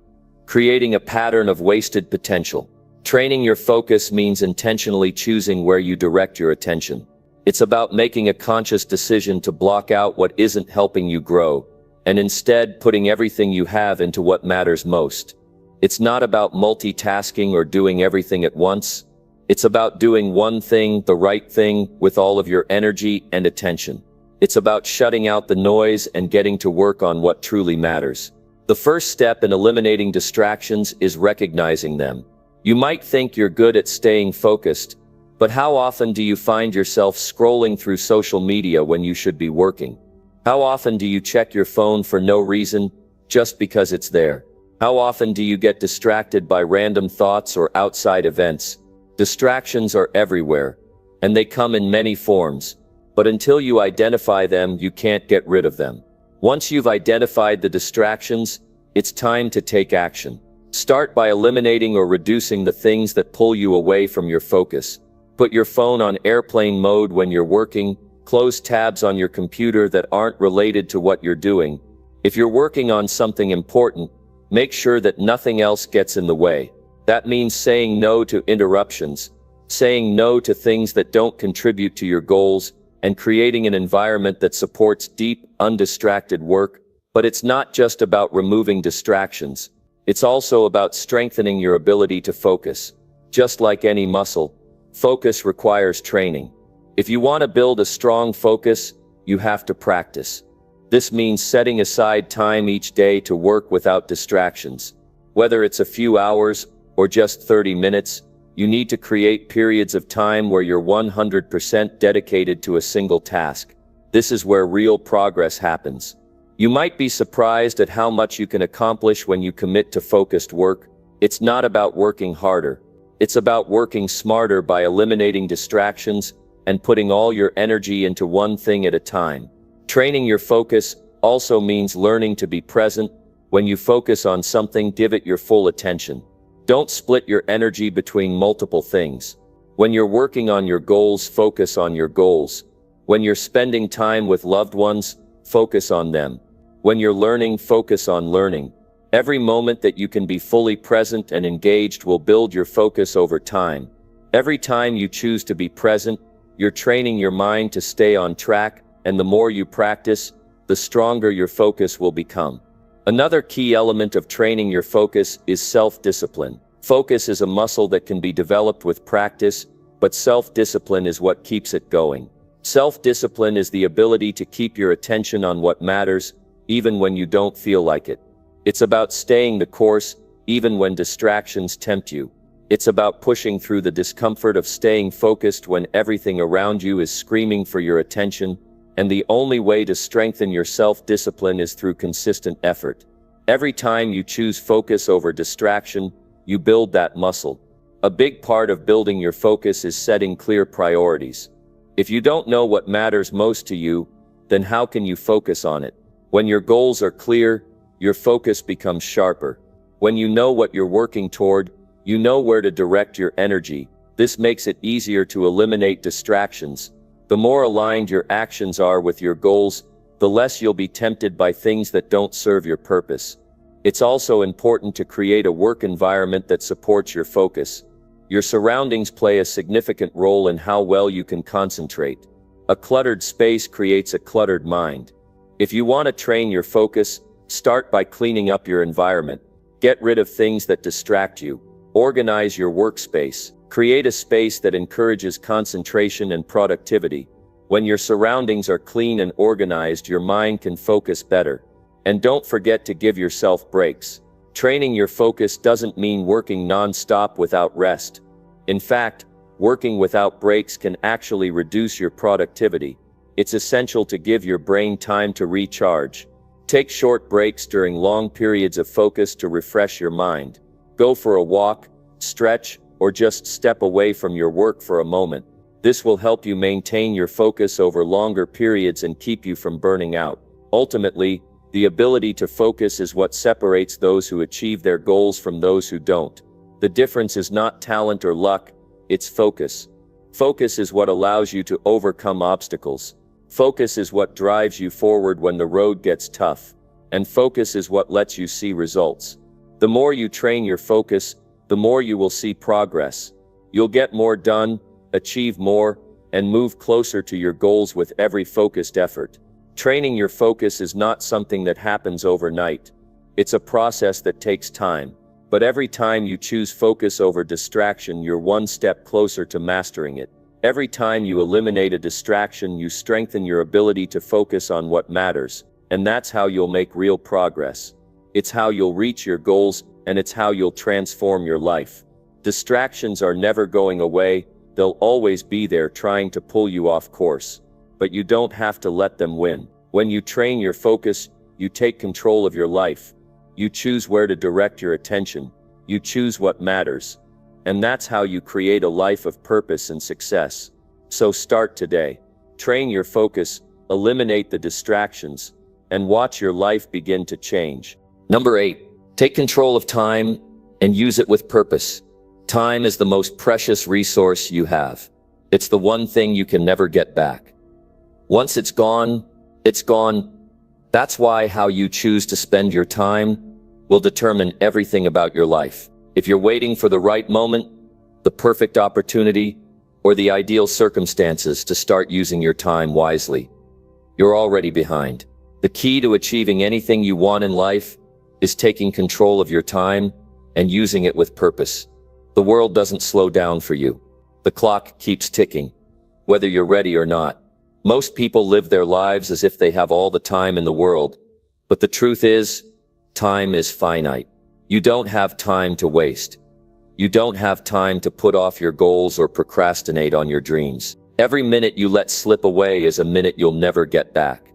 creating a pattern of wasted potential. Training your focus means intentionally choosing where you direct your attention. It's about making a conscious decision to block out what isn't helping you grow, and instead putting everything you have into what matters most. It's not about multitasking or doing everything at once. It's about doing one thing, the right thing, with all of your energy and attention. It's about shutting out the noise and getting to work on what truly matters. The first step in eliminating distractions is recognizing them. You might think you're good at staying focused, but how often do you find yourself scrolling through social media when you should be working? How often do you check your phone for no reason, just because it's there? How often do you get distracted by random thoughts or outside events? Distractions are everywhere, and they come in many forms, but until you identify them, you can't get rid of them. Once you've identified the distractions, it's time to take action. Start by eliminating or reducing the things that pull you away from your focus. Put your phone on airplane mode when you're working. Close tabs on your computer that aren't related to what you're doing. If you're working on something important, make sure that nothing else gets in the way. That means saying no to interruptions, saying no to things that don't contribute to your goals, and creating an environment that supports deep, undistracted work. But it's not just about removing distractions. It's also about strengthening your ability to focus. Just like any muscle, focus requires training. If you want to build a strong focus, you have to practice. This means setting aside time each day to work without distractions. Whether it's a few hours or just 30 minutes, you need to create periods of time where you're 100% dedicated to a single task. This is where real progress happens. You might be surprised at how much you can accomplish when you commit to focused work. It's not about working harder. It's about working smarter by eliminating distractions and putting all your energy into one thing at a time. Training your focus also means learning to be present. When you focus on something, give it your full attention. Don't split your energy between multiple things. When you're working on your goals, focus on your goals. When you're spending time with loved ones, focus on them. When you're learning, focus on learning. Every moment that you can be fully present and engaged will build your focus over time. Every time you choose to be present, you're training your mind to stay on track, and the more you practice, the stronger your focus will become. Another key element of training your focus is self-discipline. Focus is a muscle that can be developed with practice, but self-discipline is what keeps it going. Self-discipline is the ability to keep your attention on what matters, even when you don't feel like it. It's about staying the course, even when distractions tempt you. It's about pushing through the discomfort of staying focused when everything around you is screaming for your attention, and the only way to strengthen your self-discipline is through consistent effort. Every time you choose focus over distraction, you build that muscle. A big part of building your focus is setting clear priorities. If you don't know what matters most to you, then how can you focus on it? When your goals are clear, your focus becomes sharper. When you know what you're working toward, you know where to direct your energy. This makes it easier to eliminate distractions. The more aligned your actions are with your goals, the less you'll be tempted by things that don't serve your purpose. It's also important to create a work environment that supports your focus. Your surroundings play a significant role in how well you can concentrate. A cluttered space creates a cluttered mind. If you want to train your focus, start by cleaning up your environment. Get rid of things that distract you. Organize your workspace. Create a space that encourages concentration and productivity. When your surroundings are clean and organized, your mind can focus better. And don't forget to give yourself breaks. Training your focus doesn't mean working non-stop without rest. In fact, working without breaks can actually reduce your productivity. It's essential to give your brain time to recharge. Take short breaks during long periods of focus to refresh your mind. Go for a walk, stretch, or just step away from your work for a moment. This will help you maintain your focus over longer periods and keep you from burning out. Ultimately, the ability to focus is what separates those who achieve their goals from those who don't. The difference is not talent or luck, it's focus. Focus is what allows you to overcome obstacles. Focus is what drives you forward when the road gets tough. And focus is what lets you see results. The more you train your focus, the more you will see progress. You'll get more done, achieve more, and move closer to your goals with every focused effort. Training your focus is not something that happens overnight. It's a process that takes time. But every time you choose focus over distraction, you're one step closer to mastering it. Every time you eliminate a distraction, you strengthen your ability to focus on what matters, and that's how you'll make real progress. It's how you'll reach your goals, and it's how you'll transform your life. Distractions are never going away, they'll always be there trying to pull you off course. But you don't have to let them win. When you train your focus, you take control of your life. You choose where to direct your attention. You choose what matters. And that's how you create a life of purpose and success. So start today. Train your focus, eliminate the distractions, and watch your life begin to change. Number 8, take control of time and use it with purpose. Time is the most precious resource you have. It's the one thing you can never get back. Once it's gone, it's gone. That's why how you choose to spend your time will determine everything about your life. If you're waiting for the right moment, the perfect opportunity, or the ideal circumstances to start using your time wisely, you're already behind. The key to achieving anything you want in life is taking control of your time and using it with purpose. The world doesn't slow down for you. The clock keeps ticking, whether you're ready or not. Most people live their lives as if they have all the time in the world, but the truth is, time is finite. You don't have time to waste. You don't have time to put off your goals or procrastinate on your dreams. Every minute you let slip away is a minute you'll never get back.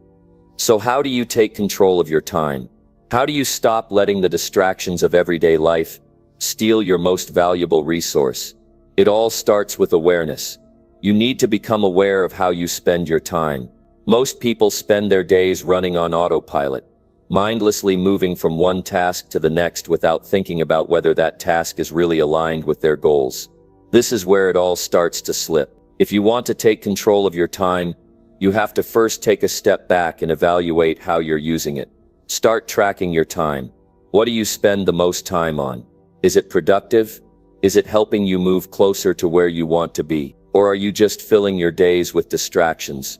So how do you take control of your time? How do you stop letting the distractions of everyday life steal your most valuable resource? It all starts with awareness. You need to become aware of how you spend your time. Most people spend their days running on autopilot, mindlessly moving from one task to the next without thinking about whether that task is really aligned with their goals. This is where it all starts to slip. If you want to take control of your time, you have to first take a step back and evaluate how you're using it. Start tracking your time. What do you spend the most time on? Is it productive? Is it helping you move closer to where you want to be? Or are you just filling your days with distractions,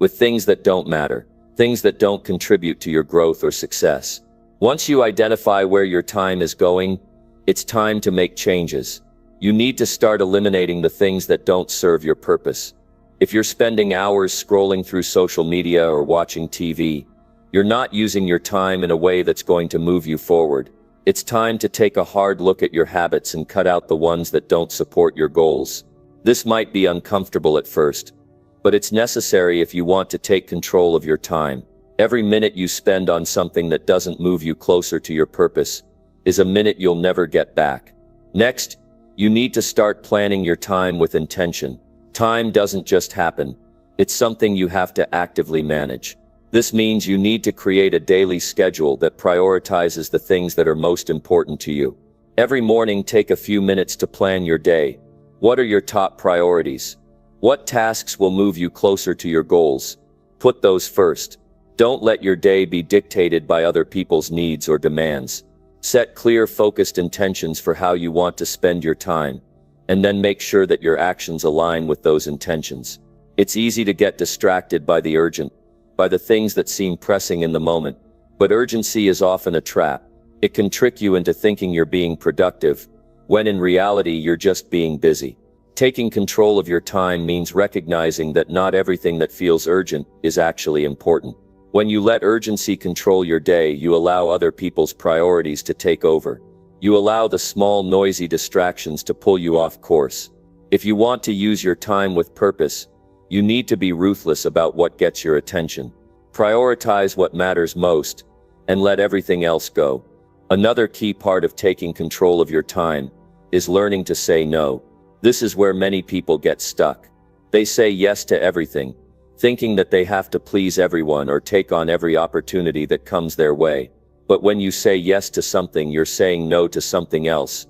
with things that don't matter? Things that don't contribute to your growth or success. Once you identify where your time is going, it's time to make changes. You need to start eliminating the things that don't serve your purpose. If you're spending hours scrolling through social media or watching TV, you're not using your time in a way that's going to move you forward. It's time to take a hard look at your habits and cut out the ones that don't support your goals. This might be uncomfortable at first, but it's necessary if you want to take control of your time. Every minute you spend on something that doesn't move you closer to your purpose is a minute you'll never get back. Next, you need to start planning your time with intention. Time doesn't just happen. It's something you have to actively manage. This means you need to create a daily schedule that prioritizes the things that are most important to you. Every morning, take a few minutes to plan your day. What are your top priorities? What tasks will move you closer to your goals? Put those first. Don't let your day be dictated by other people's needs or demands. Set clear, focused intentions for how you want to spend your time, and then make sure that your actions align with those intentions. It's easy to get distracted by the urgent, by the things that seem pressing in the moment, but urgency is often a trap. It can trick you into thinking you're being productive, when in reality you're just being busy. Taking control of your time means recognizing that not everything that feels urgent is actually important. When you let urgency control your day, you allow other people's priorities to take over. You allow the small, noisy distractions to pull you off course. If you want to use your time with purpose, you need to be ruthless about what gets your attention. Prioritize what matters most, and let everything else go. Another key part of taking control of your time is learning to say no. This is where many people get stuck. They say yes to everything, thinking that they have to please everyone or take on every opportunity that comes their way. But when you say yes to something, you're saying no to something else.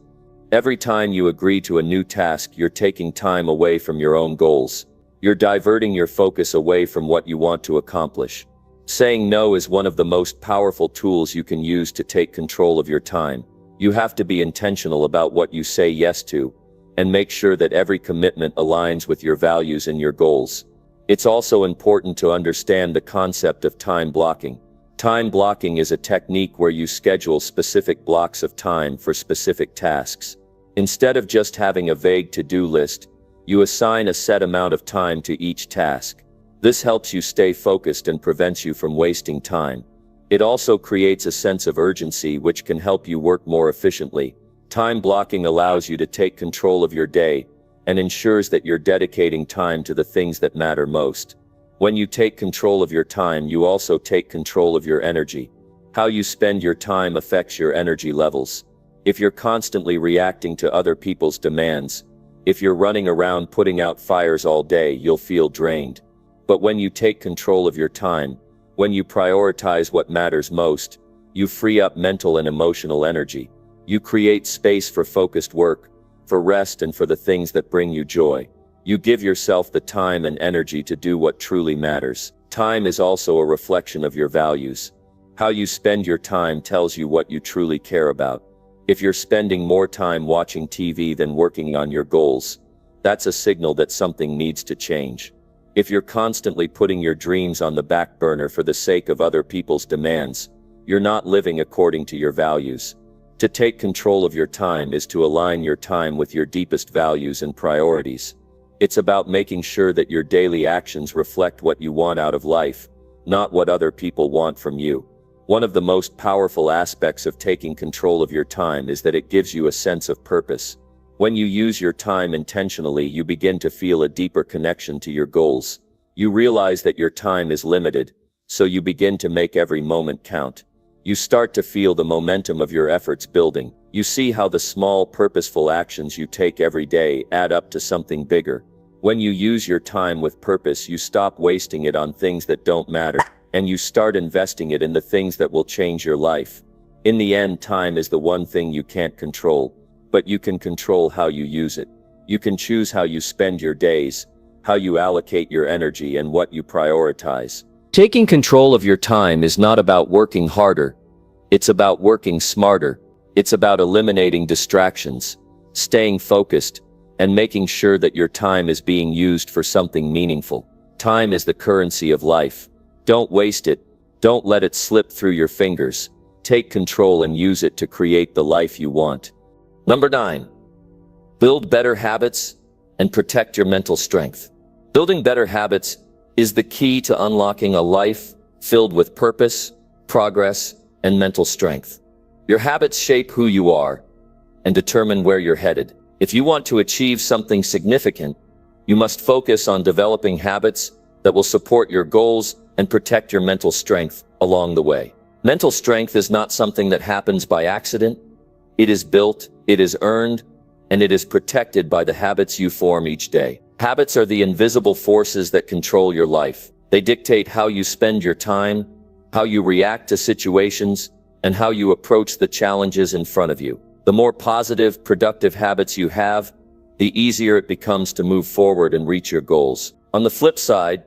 Every time you agree to a new task, you're taking time away from your own goals. You're diverting your focus away from what you want to accomplish. Saying no is one of the most powerful tools you can use to take control of your time. You have to be intentional about what you say yes to, and make sure that every commitment aligns with your values and your goals. It's also important to understand the concept of time blocking. Time blocking is a technique where you schedule specific blocks of time for specific tasks. Instead of just having a vague to-do list, you assign a set amount of time to each task. This helps you stay focused and prevents you from wasting time. It also creates a sense of urgency which can help you work more efficiently. Time blocking allows you to take control of your day and ensures that you're dedicating time to the things that matter most. When you take control of your time, you also take control of your energy. How you spend your time affects your energy levels. If you're constantly reacting to other people's demands, if you're running around putting out fires all day, you'll feel drained. But when you take control of your time, when you prioritize what matters most, you free up mental and emotional energy. You create space for focused work, for rest, and for the things that bring you joy. You give yourself the time and energy to do what truly matters. Time is also a reflection of your values. How you spend your time tells you what you truly care about. If you're spending more time watching TV than working on your goals, that's a signal that something needs to change. If you're constantly putting your dreams on the back burner for the sake of other people's demands, you're not living according to your values. To take control of your time is to align your time with your deepest values and priorities. It's about making sure that your daily actions reflect what you want out of life, not what other people want from you. One of the most powerful aspects of taking control of your time is that it gives you a sense of purpose. When you use your time intentionally, you begin to feel a deeper connection to your goals. You realize that your time is limited, so you begin to make every moment count. You start to feel the momentum of your efforts building. You see how the small, purposeful actions you take every day add up to something bigger. When you use your time with purpose, you stop wasting it on things that don't matter, and you start investing it in the things that will change your life. In the end, time is the one thing you can't control, but you can control how you use it. You can choose how you spend your days, how you allocate your energy, and what you prioritize. Taking control of your time is not about working harder. It's about working smarter. It's about eliminating distractions, staying focused, and making sure that your time is being used for something meaningful. Time is the currency of life. Don't waste it. Don't let it slip through your fingers. Take control and use it to create the life you want. Number 9. Build better habits and protect your mental strength. Building better habits is the key to unlocking a life filled with purpose, progress, and mental strength. Your habits shape who you are and determine where you're headed. If you want to achieve something significant, you must focus on developing habits that will support your goals and protect your mental strength along the way. Mental strength is not something that happens by accident. It is built, it is earned, and it is protected by the habits you form each day. Habits are the invisible forces that control your life. They dictate how you spend your time, how you react to situations, and how you approach the challenges in front of you. The more positive, productive habits you have, the easier it becomes to move forward and reach your goals. On the flip side,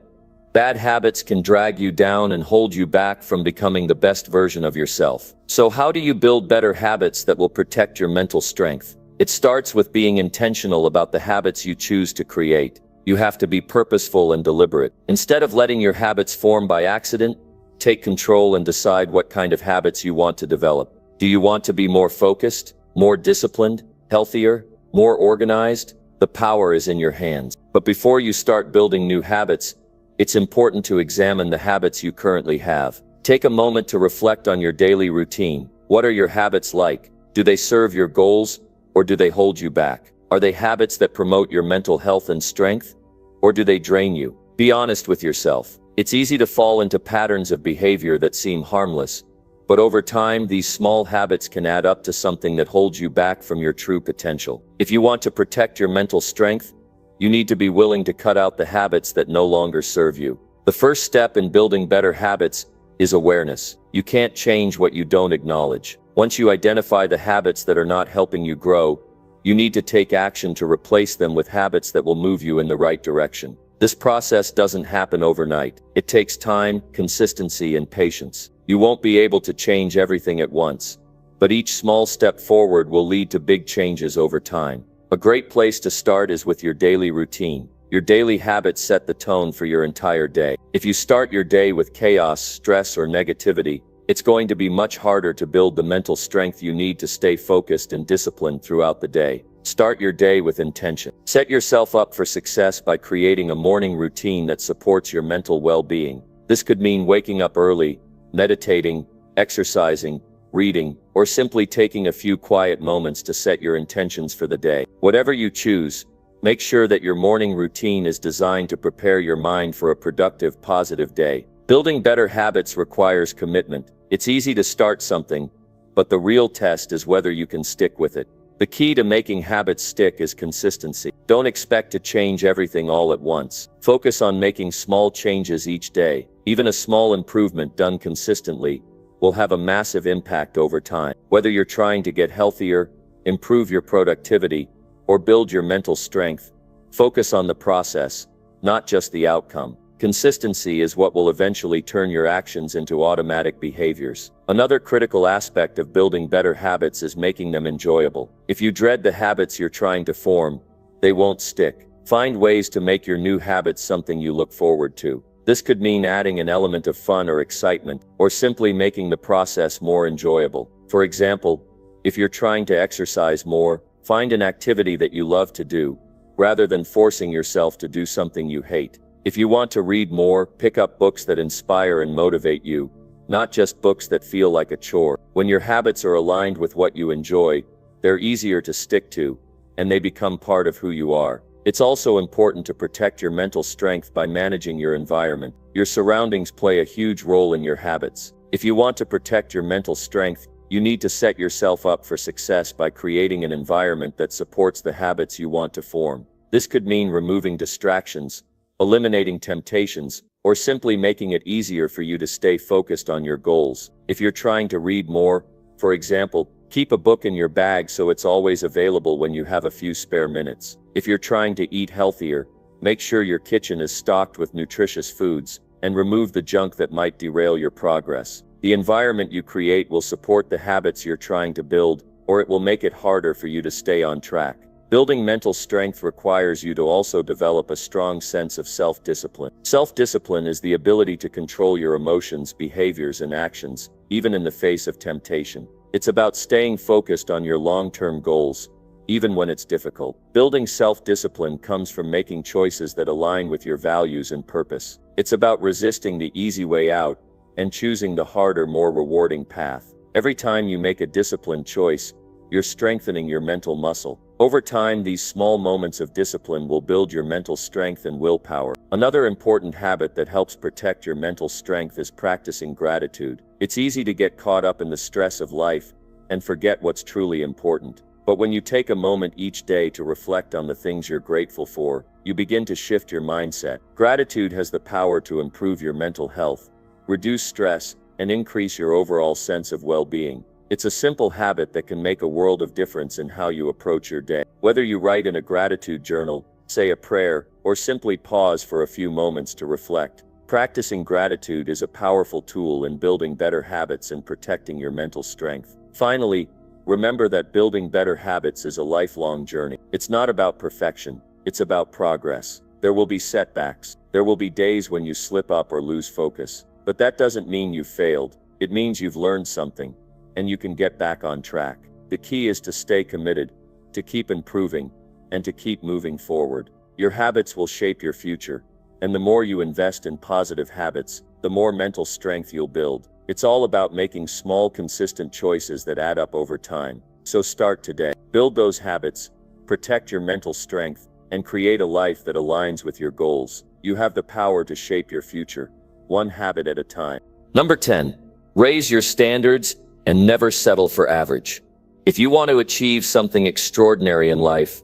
bad habits can drag you down and hold you back from becoming the best version of yourself. So how do you build better habits that will protect your mental strength? It starts with being intentional about the habits you choose to create. You have to be purposeful and deliberate. Instead of letting your habits form by accident, take control and decide what kind of habits you want to develop. Do you want to be more focused, more disciplined, healthier, more organized? The power is in your hands. But before you start building new habits, it's important to examine the habits you currently have. Take a moment to reflect on your daily routine. What are your habits like? Do they serve your goals, or do they hold you back? Are they habits that promote your mental health and strength? Or do they drain you? Be honest with yourself. It's easy to fall into patterns of behavior that seem harmless, but over time, these small habits can add up to something that holds you back from your true potential. If you want to protect your mental strength, you need to be willing to cut out the habits that no longer serve you. The first step in building better habits is awareness. You can't change what you don't acknowledge. Once you identify the habits that are not helping you grow, you need to take action to replace them with habits that will move you in the right direction. This process doesn't happen overnight. It takes time, consistency, and patience. You won't be able to change everything at once, but each small step forward will lead to big changes over time. A great place to start is with your daily routine. Your daily habits set the tone for your entire day. If you start your day with chaos, stress, or negativity, it's going to be much harder to build the mental strength you need to stay focused and disciplined throughout the day. Start your day with intention. Set yourself up for success by creating a morning routine that supports your mental well-being. This could mean waking up early, meditating, exercising, reading, or simply taking a few quiet moments to set your intentions for the day. Whatever you choose, make sure that your morning routine is designed to prepare your mind for a productive, positive day. Building better habits requires commitment. It's easy to start something, but the real test is whether you can stick with it. The key to making habits stick is consistency. Don't expect to change everything all at once. Focus on making small changes each day. Even a small improvement done consistently will have a massive impact over time. Whether you're trying to get healthier, improve your productivity, or build your mental strength, focus on the process, not just the outcome. Consistency is what will eventually turn your actions into automatic behaviors. Another critical aspect of building better habits is making them enjoyable. If you dread the habits you're trying to form, they won't stick. Find ways to make your new habits something you look forward to. This could mean adding an element of fun or excitement, or simply making the process more enjoyable. For example, if you're trying to exercise more, find an activity that you love to do, rather than forcing yourself to do something you hate. If you want to read more, pick up books that inspire and motivate you, not just books that feel like a chore. When your habits are aligned with what you enjoy, they're easier to stick to, and they become part of who you are. It's also important to protect your mental strength by managing your environment. Your surroundings play a huge role in your habits. If you want to protect your mental strength, you need to set yourself up for success by creating an environment that supports the habits you want to form. This could mean removing distractions, eliminating temptations, or simply making it easier for you to stay focused on your goals. If you're trying to read more, for example, keep a book in your bag so it's always available when you have a few spare minutes. If you're trying to eat healthier, make sure your kitchen is stocked with nutritious foods, and remove the junk that might derail your progress. The environment you create will support the habits you're trying to build, or it will make it harder for you to stay on track. Building mental strength requires you to also develop a strong sense of self-discipline. Self-discipline is the ability to control your emotions, behaviors, and actions, even in the face of temptation. It's about staying focused on your long-term goals, even when it's difficult. Building self-discipline comes from making choices that align with your values and purpose. It's about resisting the easy way out and choosing the harder, more rewarding path. Every time you make a disciplined choice, you're strengthening your mental muscle. Over time, these small moments of discipline will build your mental strength and willpower. Another important habit that helps protect your mental strength is practicing gratitude. It's easy to get caught up in the stress of life and forget what's truly important. But when you take a moment each day to reflect on the things you're grateful for, you begin to shift your mindset. Gratitude has the power to improve your mental health, reduce stress, and increase your overall sense of well-being. It's a simple habit that can make a world of difference in how you approach your day. Whether you write in a gratitude journal, say a prayer, or simply pause for a few moments to reflect, practicing gratitude is a powerful tool in building better habits and protecting your mental strength. Finally, remember that building better habits is a lifelong journey. It's not about perfection, it's about progress. There will be setbacks. There will be days when you slip up or lose focus. But that doesn't mean you've failed. It means you've learned something, and you can get back on track. The key is to stay committed, to keep improving, and to keep moving forward. Your habits will shape your future, and the more you invest in positive habits, the more mental strength you'll build. It's all about making small, consistent choices that add up over time. So start today. Build those habits, protect your mental strength, and create a life that aligns with your goals. You have the power to shape your future, one habit at a time. Number 10. Raise your standards and never settle for average. If you want to achieve something extraordinary in life,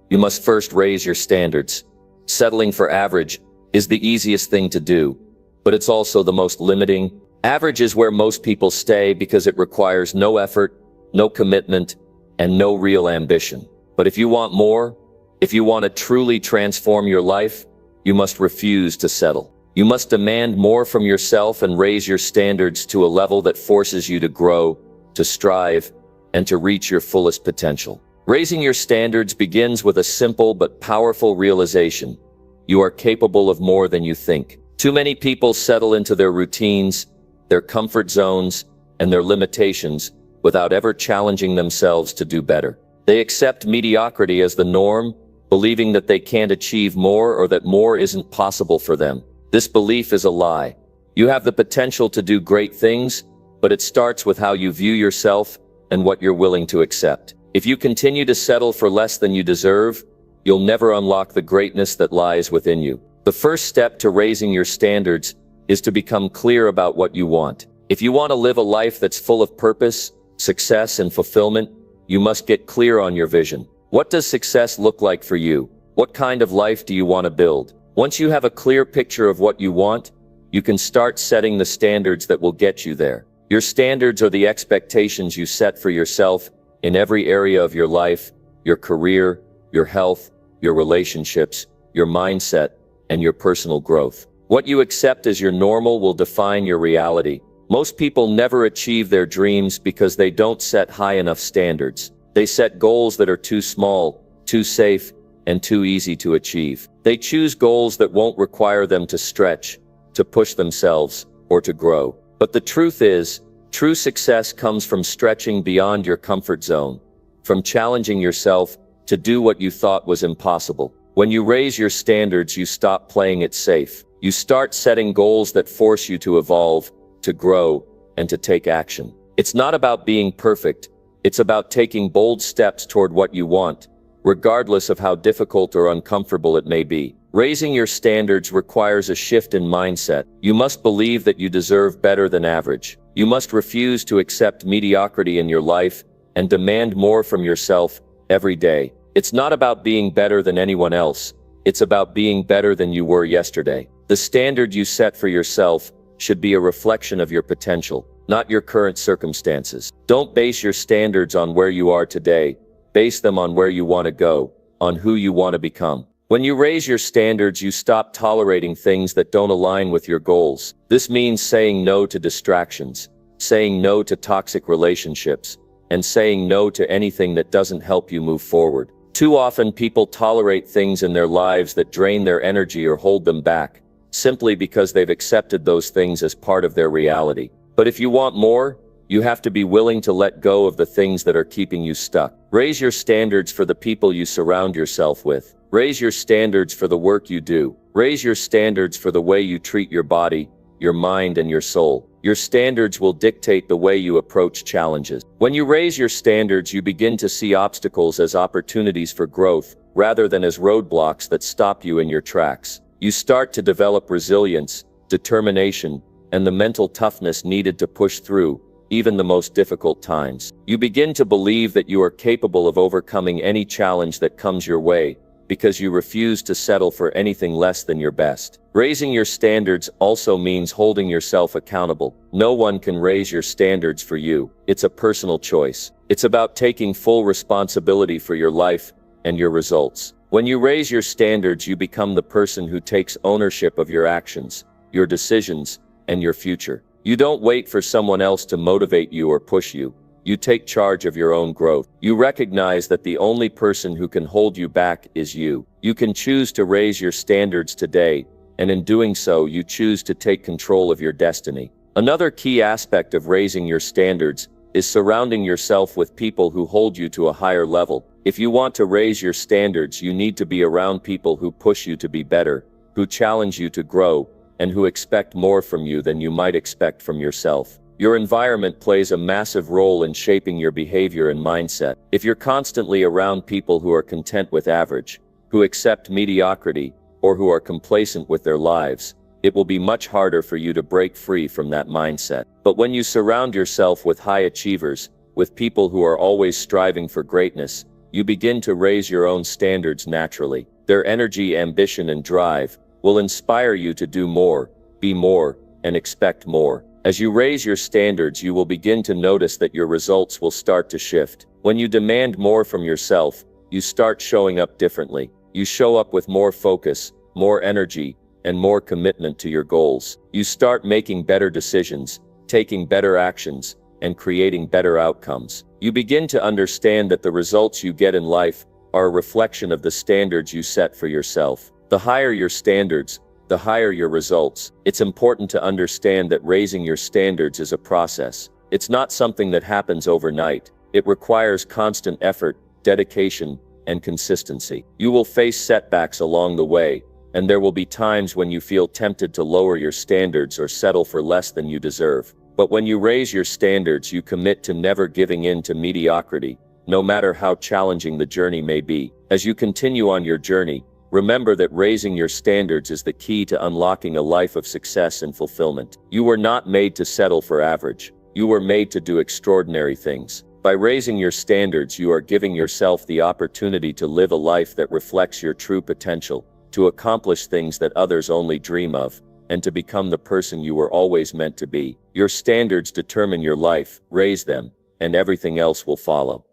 you must first raise your standards. Settling for average is the easiest thing to do, but it's also the most limiting. Average is where most people stay because it requires no effort, no commitment, and no real ambition. But if you want more, if you want to truly transform your life, you must refuse to settle. You must demand more from yourself and raise your standards to a level that forces you to grow, to strive, and to reach your fullest potential. Raising your standards begins with a simple but powerful realization. You are capable of more than you think. Too many people settle into their routines, their comfort zones, and their limitations without ever challenging themselves to do better. They accept mediocrity as the norm, believing that they can't achieve more or that more isn't possible for them. This belief is a lie. You have the potential to do great things, but it starts with how you view yourself and what you're willing to accept. If you continue to settle for less than you deserve, you'll never unlock the greatness that lies within you. The first step to raising your standards is to become clear about what you want. If you want to live a life that's full of purpose, success, and fulfillment, you must get clear on your vision. What does success look like for you? What kind of life do you want to build? Once you have a clear picture of what you want, you can start setting the standards that will get you there. Your standards are the expectations you set for yourself in every area of your life, your career, your health, your relationships, your mindset, and your personal growth. What you accept as your normal will define your reality. Most people never achieve their dreams because they don't set high enough standards. They set goals that are too small, too safe, and too easy to achieve. They choose goals that won't require them to stretch, to push themselves, or to grow. But the truth is, true success comes from stretching beyond your comfort zone, from challenging yourself to do what you thought was impossible. When you raise your standards, you stop playing it safe. You start setting goals that force you to evolve, to grow, and to take action. It's not about being perfect. It's about taking bold steps toward what you want, regardless of how difficult or uncomfortable it may be. Raising your standards requires a shift in mindset. You must believe that you deserve better than average. You must refuse to accept mediocrity in your life and demand more from yourself every day. It's not about being better than anyone else. It's about being better than you were yesterday. The standard you set for yourself should be a reflection of your potential, not your current circumstances. Don't base your standards on where you are today. Base them on where you want to go, on who you want to become. When you raise your standards, you stop tolerating things that don't align with your goals. This means saying no to distractions, saying no to toxic relationships, and saying no to anything that doesn't help you move forward. Too often, people tolerate things in their lives that drain their energy or hold them back, simply because they've accepted those things as part of their reality. But if you want more, you have to be willing to let go of the things that are keeping you stuck. Raise your standards for the people you surround yourself with. Raise your standards for the work you do. Raise your standards for the way you treat your body, your mind, and your soul. Your standards will dictate the way you approach challenges. When you raise your standards, you begin to see obstacles as opportunities for growth, rather than as roadblocks that stop you in your tracks. You start to develop resilience, determination, and the mental toughness needed to push through even the most difficult times. You begin to believe that you are capable of overcoming any challenge that comes your way, because you refuse to settle for anything less than your best. Raising your standards also means holding yourself accountable. No one can raise your standards for you. It's a personal choice. It's about taking full responsibility for your life and your results. When you raise your standards, you become the person who takes ownership of your actions, your decisions, and your future. You don't wait for someone else to motivate you or push you. You take charge of your own growth. You recognize that the only person who can hold you back is you. You can choose to raise your standards today, and in doing so, you choose to take control of your destiny. Another key aspect of raising your standards is surrounding yourself with people who hold you to a higher level. If you want to raise your standards, you need to be around people who push you to be better, who challenge you to grow, and who expect more from you than you might expect from yourself. Your environment plays a massive role in shaping your behavior and mindset. If you're constantly around people who are content with average, who accept mediocrity, or who are complacent with their lives, it will be much harder for you to break free from that mindset. But when you surround yourself with high achievers, with people who are always striving for greatness, you begin to raise your own standards naturally. Their energy, ambition, and drive will inspire you to do more, be more, and expect more. As you raise your standards, you will begin to notice that your results will start to shift. When you demand more from yourself, you start showing up differently. You show up with more focus, more energy, and more commitment to your goals. You start making better decisions, taking better actions, and creating better outcomes. You begin to understand that the results you get in life are a reflection of the standards you set for yourself. The higher your standards, the higher your results. It's important to understand that raising your standards is a process. It's not something that happens overnight. It requires constant effort, dedication, and consistency. You will face setbacks along the way, and there will be times when you feel tempted to lower your standards or settle for less than you deserve. But when you raise your standards, you commit to never giving in to mediocrity, no matter how challenging the journey may be. As you continue on your journey, remember that raising your standards is the key to unlocking a life of success and fulfillment. You were not made to settle for average. You were made to do extraordinary things. By raising your standards, you are giving yourself the opportunity to live a life that reflects your true potential, to accomplish things that others only dream of, and to become the person you were always meant to be. Your standards determine your life. Raise them, and everything else will follow.